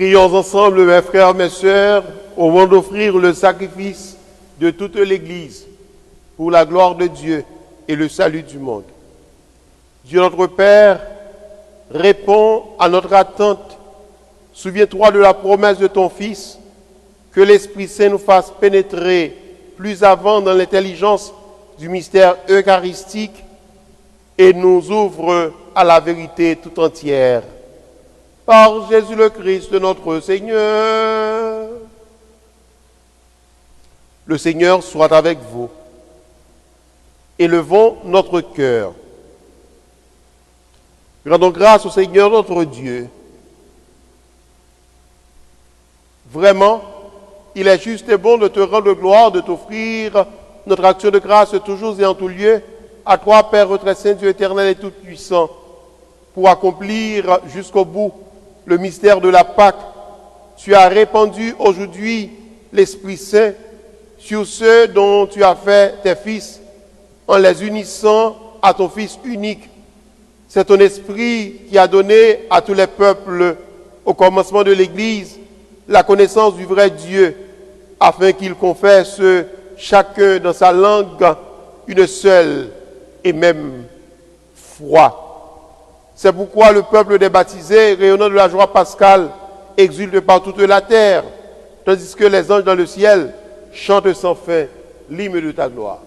Prions ensemble, mes frères, mes sœurs, au moment d'offrir le sacrifice de toute l'Église pour la gloire de Dieu et le salut du monde. Dieu notre Père, réponds à notre attente. Souviens-toi de la promesse de ton Fils, que l'Esprit Saint nous fasse pénétrer plus avant dans l'intelligence du mystère eucharistique et nous ouvre à la vérité tout entière. Par Jésus le Christ, notre Seigneur. Le Seigneur soit avec vous. Élevons notre cœur. Rendons grâce au Seigneur notre Dieu. Vraiment, il est juste et bon de te rendre gloire, de t'offrir notre action de grâce toujours et en tout lieu, à toi, Père, très saint, Dieu éternel et tout-puissant, pour accomplir jusqu'au bout le mystère de la Pâque. Tu as répandu aujourd'hui l'Esprit Saint sur ceux dont tu as fait tes fils, en les unissant à ton Fils unique. C'est ton Esprit qui a donné à tous les peuples, au commencement de l'Église, la connaissance du vrai Dieu, afin qu'ils confessent chacun dans sa langue une seule et même foi. C'est pourquoi le peuple des baptisés, rayonnant de la joie pascale, exulte par toute la terre, tandis que les anges dans le ciel chantent sans fin l'hymne de ta gloire.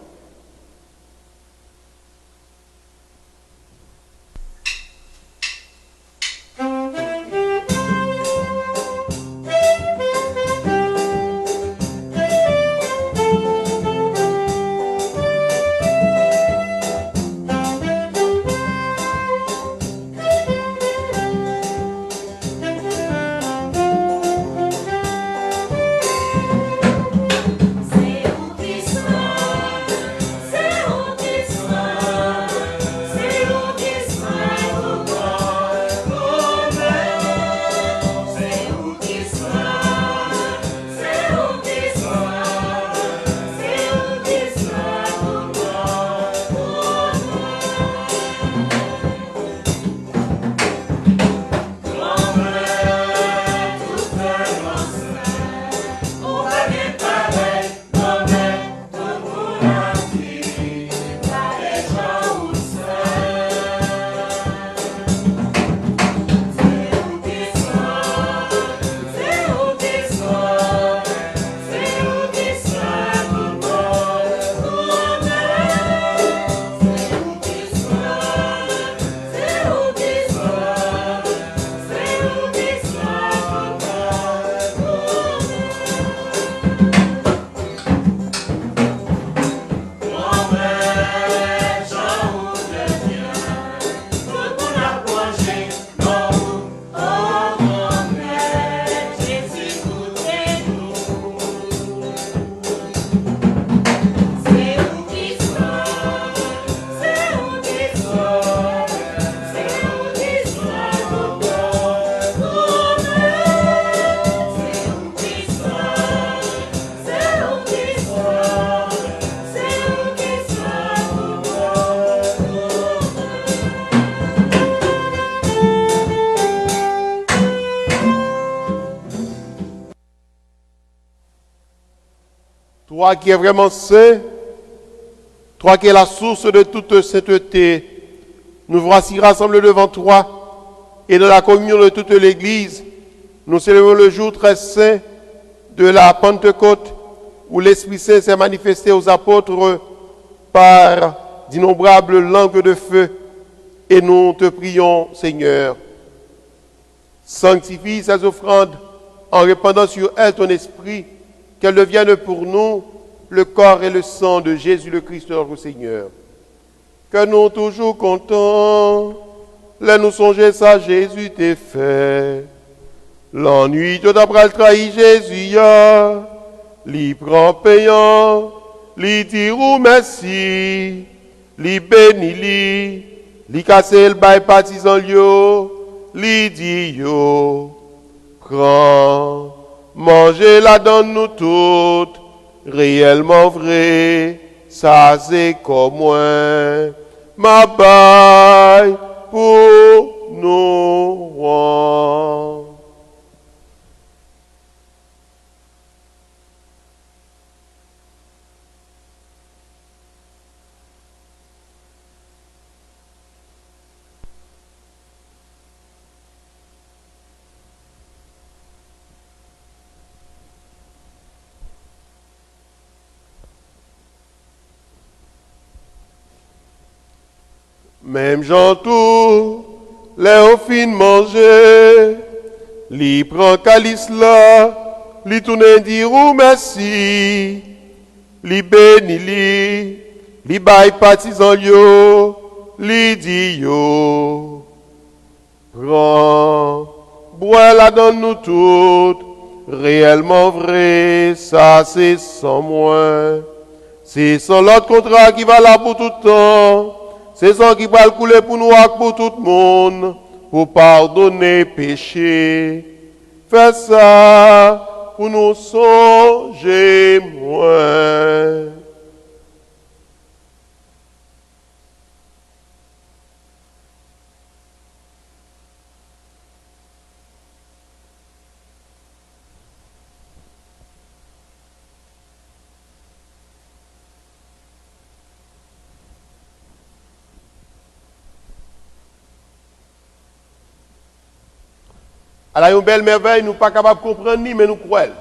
Toi qui es vraiment saint, toi qui es la source de toute sainteté, nous voici rassemblés devant toi et dans la communion de toute l'Église, nous célébrons le jour très saint de la Pentecôte où l'Esprit Saint s'est manifesté aux apôtres par d'innombrables langues de feu. Et nous te prions, Seigneur, sanctifie ces offrandes en répandant sur elles ton esprit, qu'elles deviennent pour nous le corps et le sang de Jésus le Christ notre Seigneur. Que nous toujours contents, les nous songer ça Jésus t'est fait. L'ennui tout après le trahi Jésus, li prend payant, li dire ou merci, li béni li casse le bail partisan yo, li dit yo, prends, mangez la donne nous toutes, réellement vrai, ça c'est comme moi, ma baille pour nous rendre. Même Jean tout, les au fin manger, li prend calice là, li tourne dire ou merci, li béni li bail partisan yo, li dit yo. Prends, bois la donne nous toutes, réellement vrai, ça c'est sans moins. C'est sans l'autre contrat qui va là pour tout temps. C'est ça qui va le couler pour nous et pour tout le monde, pour pardonner péché. Fais ça pour nous songer moins. Alors, une belle merveille, nous ne sommes pas capables de comprendre ni, mais nous croyons.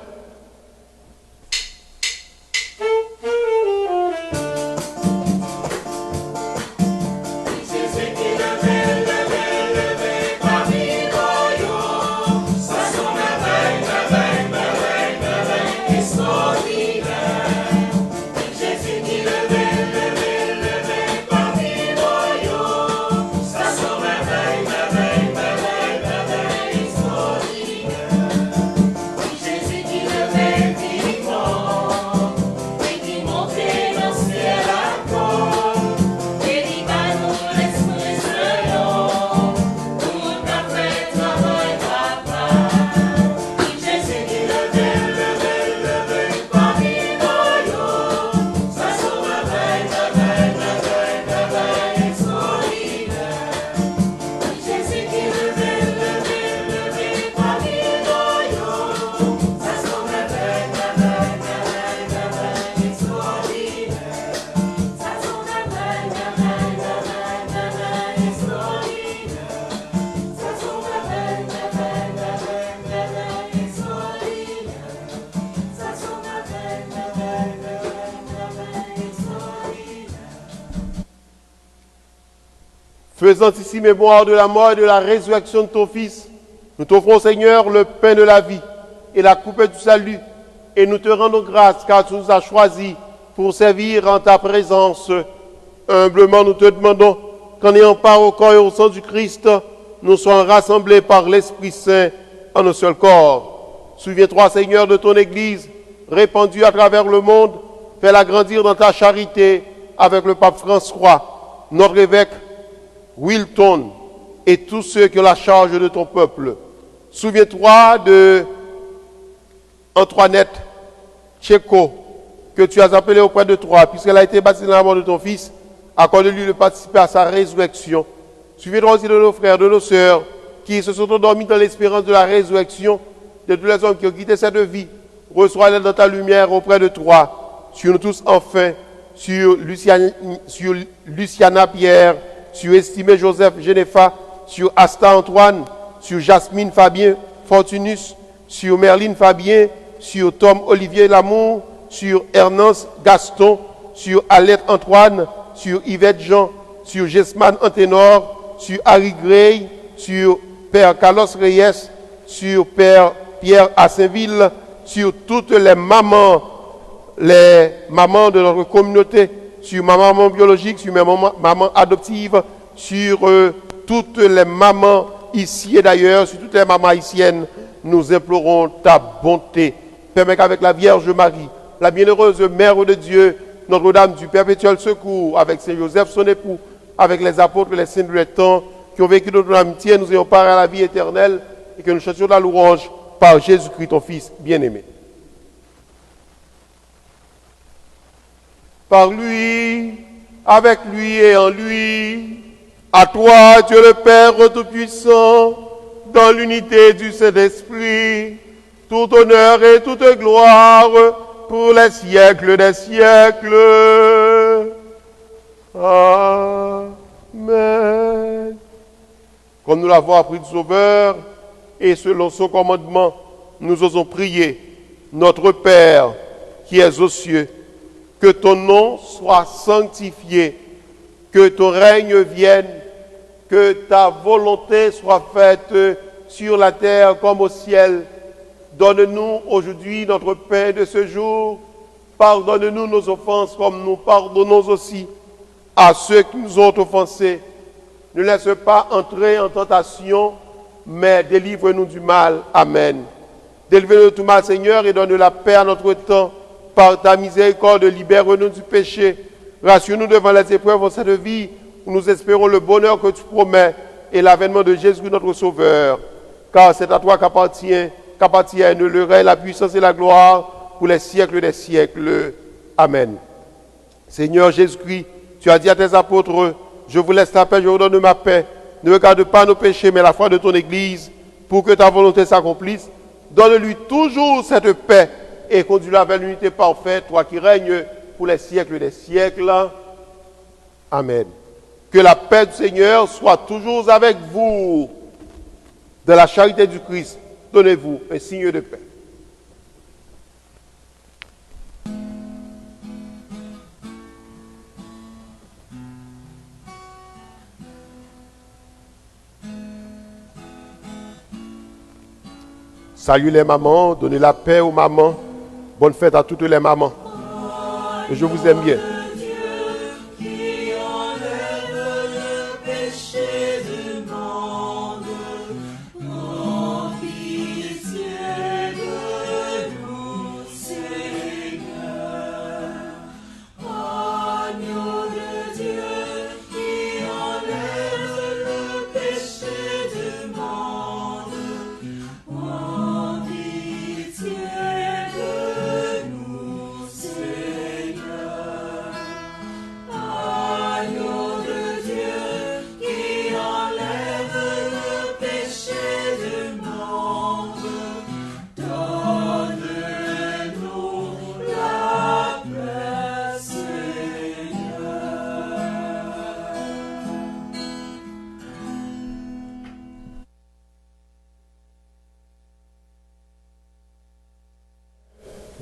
Faisant ici mémoire de la mort et de la résurrection de ton Fils, nous t'offrons, Seigneur, le pain de la vie et la coupe du salut, et nous te rendons grâce car tu nous as choisis pour servir en ta présence. Humblement, nous te demandons qu'en ayant part au corps et au sang du Christ, nous soyons rassemblés par l'Esprit Saint en un seul corps. Souviens-toi, Seigneur, de ton Église, répandue à travers le monde, fais-la grandir dans ta charité avec le pape François, notre évêque, Wilton et tous ceux qui ont la charge de ton peuple. Souviens-toi de Antoinette Tchéco, que tu as appelé auprès de toi, puisqu'elle a été baptisée dans la mort de ton Fils. Accorde-lui de participer à sa résurrection. Souviens-toi aussi de nos frères, de nos sœurs, qui se sont endormis dans l'espérance de la résurrection, de tous les hommes qui ont quitté cette vie. Reçois-les dans ta lumière auprès de toi. Sur nous tous, enfin, sur Luciana Pierre, sur Estimé Joseph Genefa, sur Asta Antoine, sur Jasmine Fabien Fortunus, sur Merline Fabien, sur Tom Olivier Lamour, sur Ernest Gaston, sur Alette Antoine, sur Yvette Jean, sur Jesman Anténor, sur Harry Gray, sur Père Carlos Reyes, sur Père Pierre Assainville, sur toutes les mamans de notre communauté, sur ma maman biologique, sur ma maman adoptive, sur toutes les mamans ici et d'ailleurs, sur toutes les mamans haïtiennes, nous implorons ta bonté. Permets qu'avec la Vierge Marie, la bienheureuse Mère de Dieu, Notre-Dame du perpétuel secours, avec Saint Joseph, son époux, avec les apôtres et les saints du temps, qui ont vécu notre amitié, nous ayons part à la vie éternelle et que nous chantions la louange par Jésus-Christ, ton Fils bien-aimé. Par lui, avec lui et en lui, à toi, Dieu le Père Tout-Puissant, dans l'unité du Saint-Esprit, tout honneur et toute gloire pour les siècles des siècles. Amen. Comme nous l'avons appris du Sauveur, et selon son commandement, nous osons prier, notre Père qui es aux cieux, que ton nom soit sanctifié, Que ton règne vienne, que ta volonté soit faite sur la terre comme au ciel. Donne-nous aujourd'hui notre pain de ce jour. Pardonne-nous nos offenses comme nous pardonnons aussi à ceux qui nous ont offensés. Ne laisse pas entrer en tentation, mais délivre-nous du mal. Amen. Délivre-nous de tout mal, Seigneur, et donne la paix à notre temps. Par ta miséricorde, libère-nous du péché. Rassure-nous devant les épreuves de cette vie, où nous espérons le bonheur que tu promets et l'avènement de Jésus, notre Sauveur. Car c'est à toi qu'appartiennent le règne, la puissance et la gloire pour les siècles des siècles. Amen. Seigneur Jésus-Christ, tu as dit à tes apôtres, je vous laisse la paix, je vous donne ma paix. Ne regarde pas nos péchés, mais la foi de ton Église, pour que ta volonté s'accomplisse. Donne-lui toujours cette paix et conduis-la vers l'unité parfaite, toi qui règnes pour les siècles des siècles. Amen. Que la paix du Seigneur soit toujours avec vous. De la charité du Christ, donnez-vous un signe de paix. Salut les mamans, donnez la paix aux mamans. Bonne fête à toutes les mamans. Et je vous aime bien.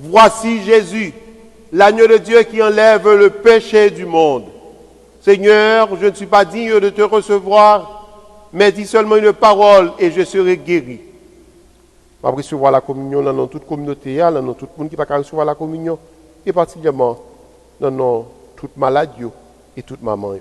Voici Jésus, l'agneau de Dieu qui enlève le péché du monde. Seigneur, je ne suis pas digne de te recevoir, mais dis seulement une parole et je serai guéri. On va recevoir la communion dans toute communauté, dans tout le monde qui va recevoir la communion, et particulièrement dans toute maladie et toute maman.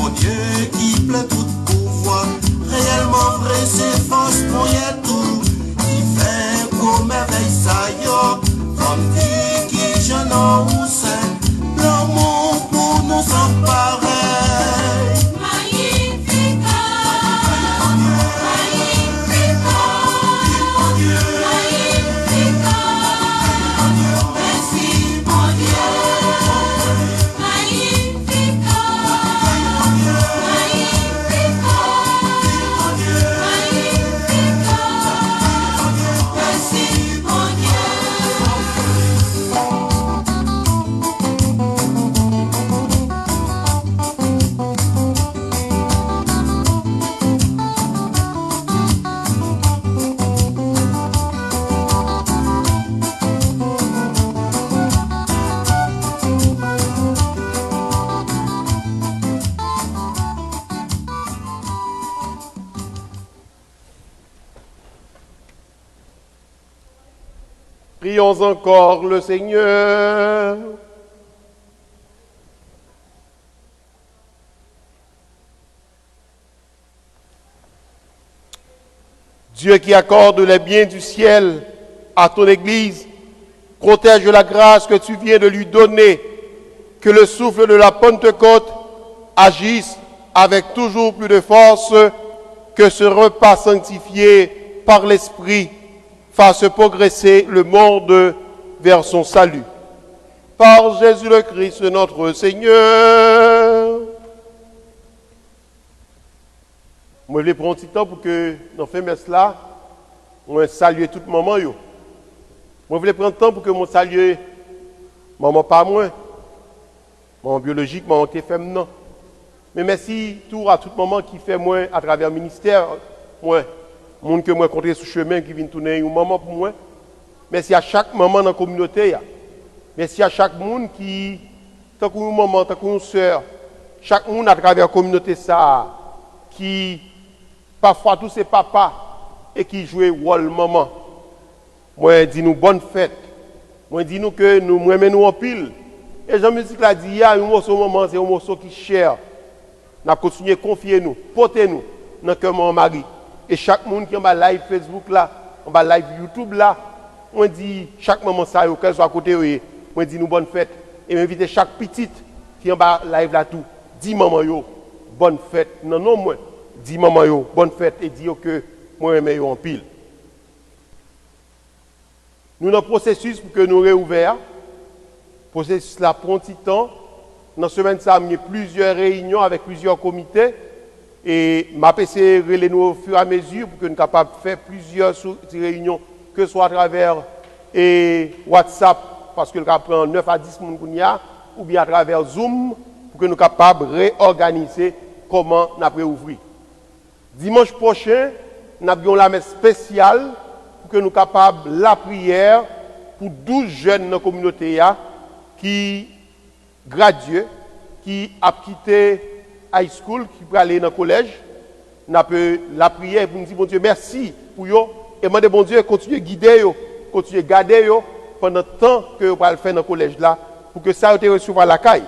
Mon Dieu. Prions encore le Seigneur. Dieu qui accorde les biens du ciel à ton Église, protège la grâce que tu viens de lui donner, que le souffle de la Pentecôte agisse avec toujours plus de force, que ce repas sanctifié par l'Esprit fasse progresser le monde vers son salut. Par Jésus le Christ, notre Seigneur. Moi, je vais prendre un petit temps pour que nous fassions cela. Moi, saluer tout maman. Moi, je voulais prendre le temps pour que je salue maman pas moi, maman biologique, maman qui fait non. Mais merci tout à toute maman qui fait moi à travers le ministère, moi, monde que moi rencontré sur le chemin qui vient tourner une maman pour moi. Merci à chaque maman dans la communauté. Merci à chaque monde qui, tant qu'une maman, tant qu'une soeur, chaque monde à travers la communauté ça, qui parfois tous ces papas et qui jouent rôle maman. Moi dis nous bonne fête. Moi dis nous que nous aimons en pile. Et Jean-Musique l'a dit, il y a un morceau moment, c'est un morceau qui est cher. Nous continuons à confier nous, porter nous dans le mon mari. Et chaque monde qui est en live Facebook là, en live YouTube là, on dit chaque moment ça, qu'elle soit à côté, on dit nous bonne fête. Et m'inviter chaque petite qui est en live là tout, dis maman yo, bonne fête. Non, non, moi, dis maman yo, bonne fête et dis que moi j'aime yo en pile. Nous dans le processus pour que nous réouvert. Processus là prend un petit temps. Dans la semaine, ça a mis plusieurs réunions avec plusieurs comités. Et m'a essayé de relayer nous au fur et à mesure pour que nous soyons capables de faire plusieurs réunions, que ce soit à travers WhatsApp, parce que nous prend 9 à 10 personnes, ou bien à travers Zoom, pour que nous soyons capables de réorganiser comment nous avons ouvrir. Dimanche prochain, nous avons la messe spéciale pour que nous soyons capables de la prière pour 12 jeunes dans la communauté qui graduent, qui ont quitté high school, qui peuvent aller dans le collège. Nous avons la prière pour nous dire, bon Dieu, merci pour eux. Et demander, bon Dieu, continuer à guider, continuer à garder pendant le temps que vous allez faire dans le collège là, pour que ça ait été reçu à la caille,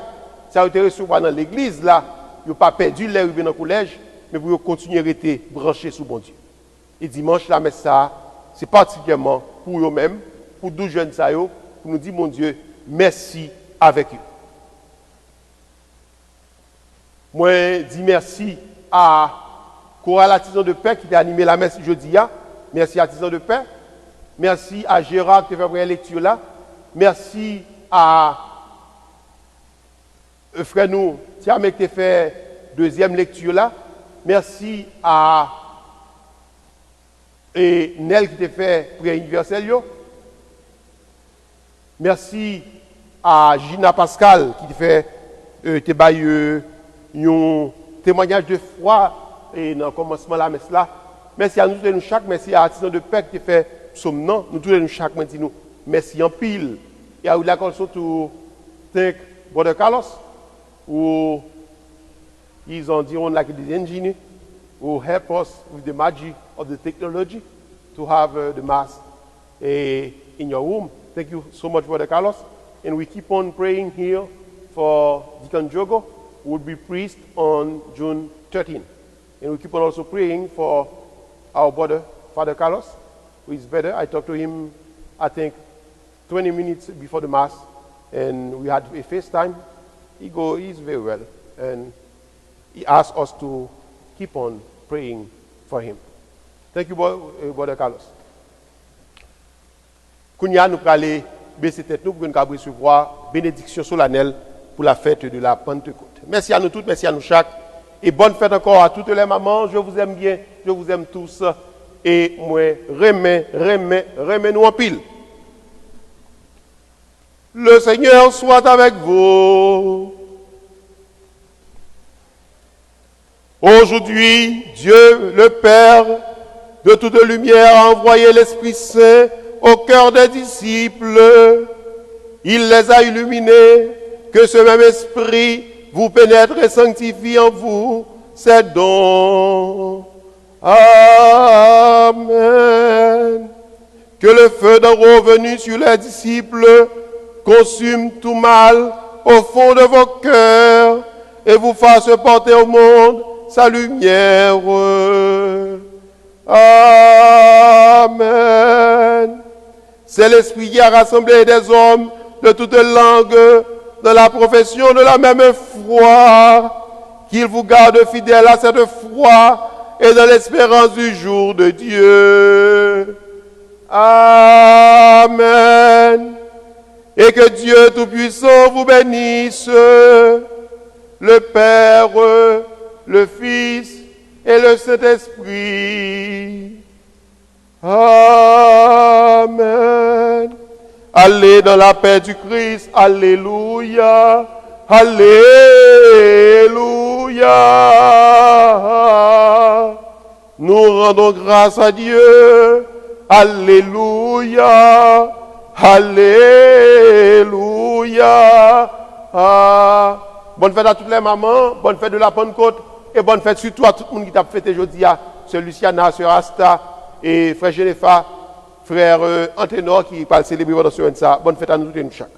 ça ait été reçu dans l'église là, vous n'avez pas perdu l'air dans le collège, mais vous continuer à rester branché sur bon Dieu. Et dimanche, la messe, c'est particulièrement pour eux-mêmes, pour 12 jeunes, pour nous dire, mon Dieu, merci avec eux. Moi, je dis merci à Chorale Artisan de Paix qui a animé la messe jeudi. Merci à Artisan de Paix. Merci à Gérard qui a fait la première lecture là. Merci à frère nous, Tiamé qui a fait la deuxième lecture là. Merci à Nel qui a fait la prière universelle. Merci à Gina Pascal qui a fait un témoignage de foi et dans le commencement de la messe là. Merci à nous chaque, merci à Artisan de Paix qui a fait psaume non. Nous tous nous chaque, merci en pile. Et I would like also to thank Brother Carlos, who is on the own like the engineer, who help us with the magic of the technology to have the mass in your room. Thank you so much, Brother Carlos. And we keep on praying here for Deacon Jogo, who will be priest on June 13. And we keep on also praying for our brother, Father Carlos, who is better. I talked to him, I think, 20 minutes before the Mass, and we had a FaceTime. He's very well, and he asked us to keep on praying for him. Thank you, Brother Carlos. Kounia, nous allons aller baisser tête nous pour que nous puissions recevoir bénédiction solennelle pour la fête de la Pentecôte. Merci à nous toutes, merci à nous chaque. Et bonne fête encore à toutes les mamans. Je vous aime bien, je vous aime tous. Et moi, remets nous en pile. Le Seigneur soit avec vous. Aujourd'hui, Dieu, le Père de toute lumière, a envoyé l'Esprit Saint au cœur des disciples. Il les a illuminés. Que ce même Esprit vous pénètre et sanctifie en vous ses dons. Amen. Que le feu d'en haut venu sur les disciples consume tout mal au fond de vos cœurs et vous fasse porter au monde sa lumière. Amen. C'est l'Esprit qui a rassemblé des hommes de toutes langues dans la profession de la même foi, qu'il vous garde fidèle à cette foi et dans l'espérance du jour de Dieu. Amen. Et que Dieu Tout-Puissant vous bénisse, le Père, le Fils et le Saint-Esprit. Amen. Allez dans la paix du Christ. Alléluia. Alléluia. Nous rendons grâce à Dieu. Alléluia. Alléluia. Bonne fête à toutes les mamans, bonne fête de la Pentecôte et bonne fête surtout à tout le monde qui t'a fêté aujourd'hui, Sœur Luciana, Sœur Asta et Frère Genefa, Frère Anténor qui va célébrer votre semaine ça. Bonne fête à nous tous et nous chaque.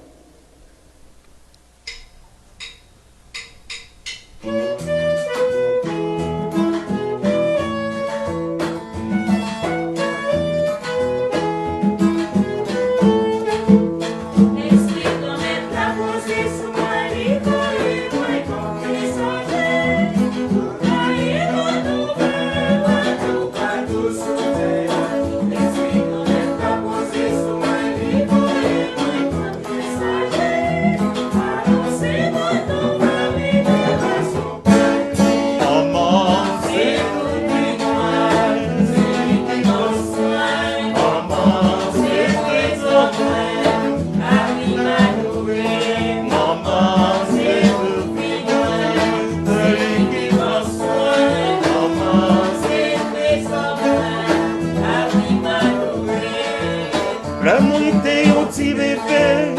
Le monde était un petit bébé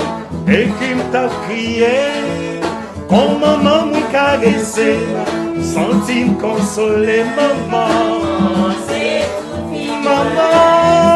et qui m'a crié. Quand maman m'a caressé, senti me consoler maman. Maman.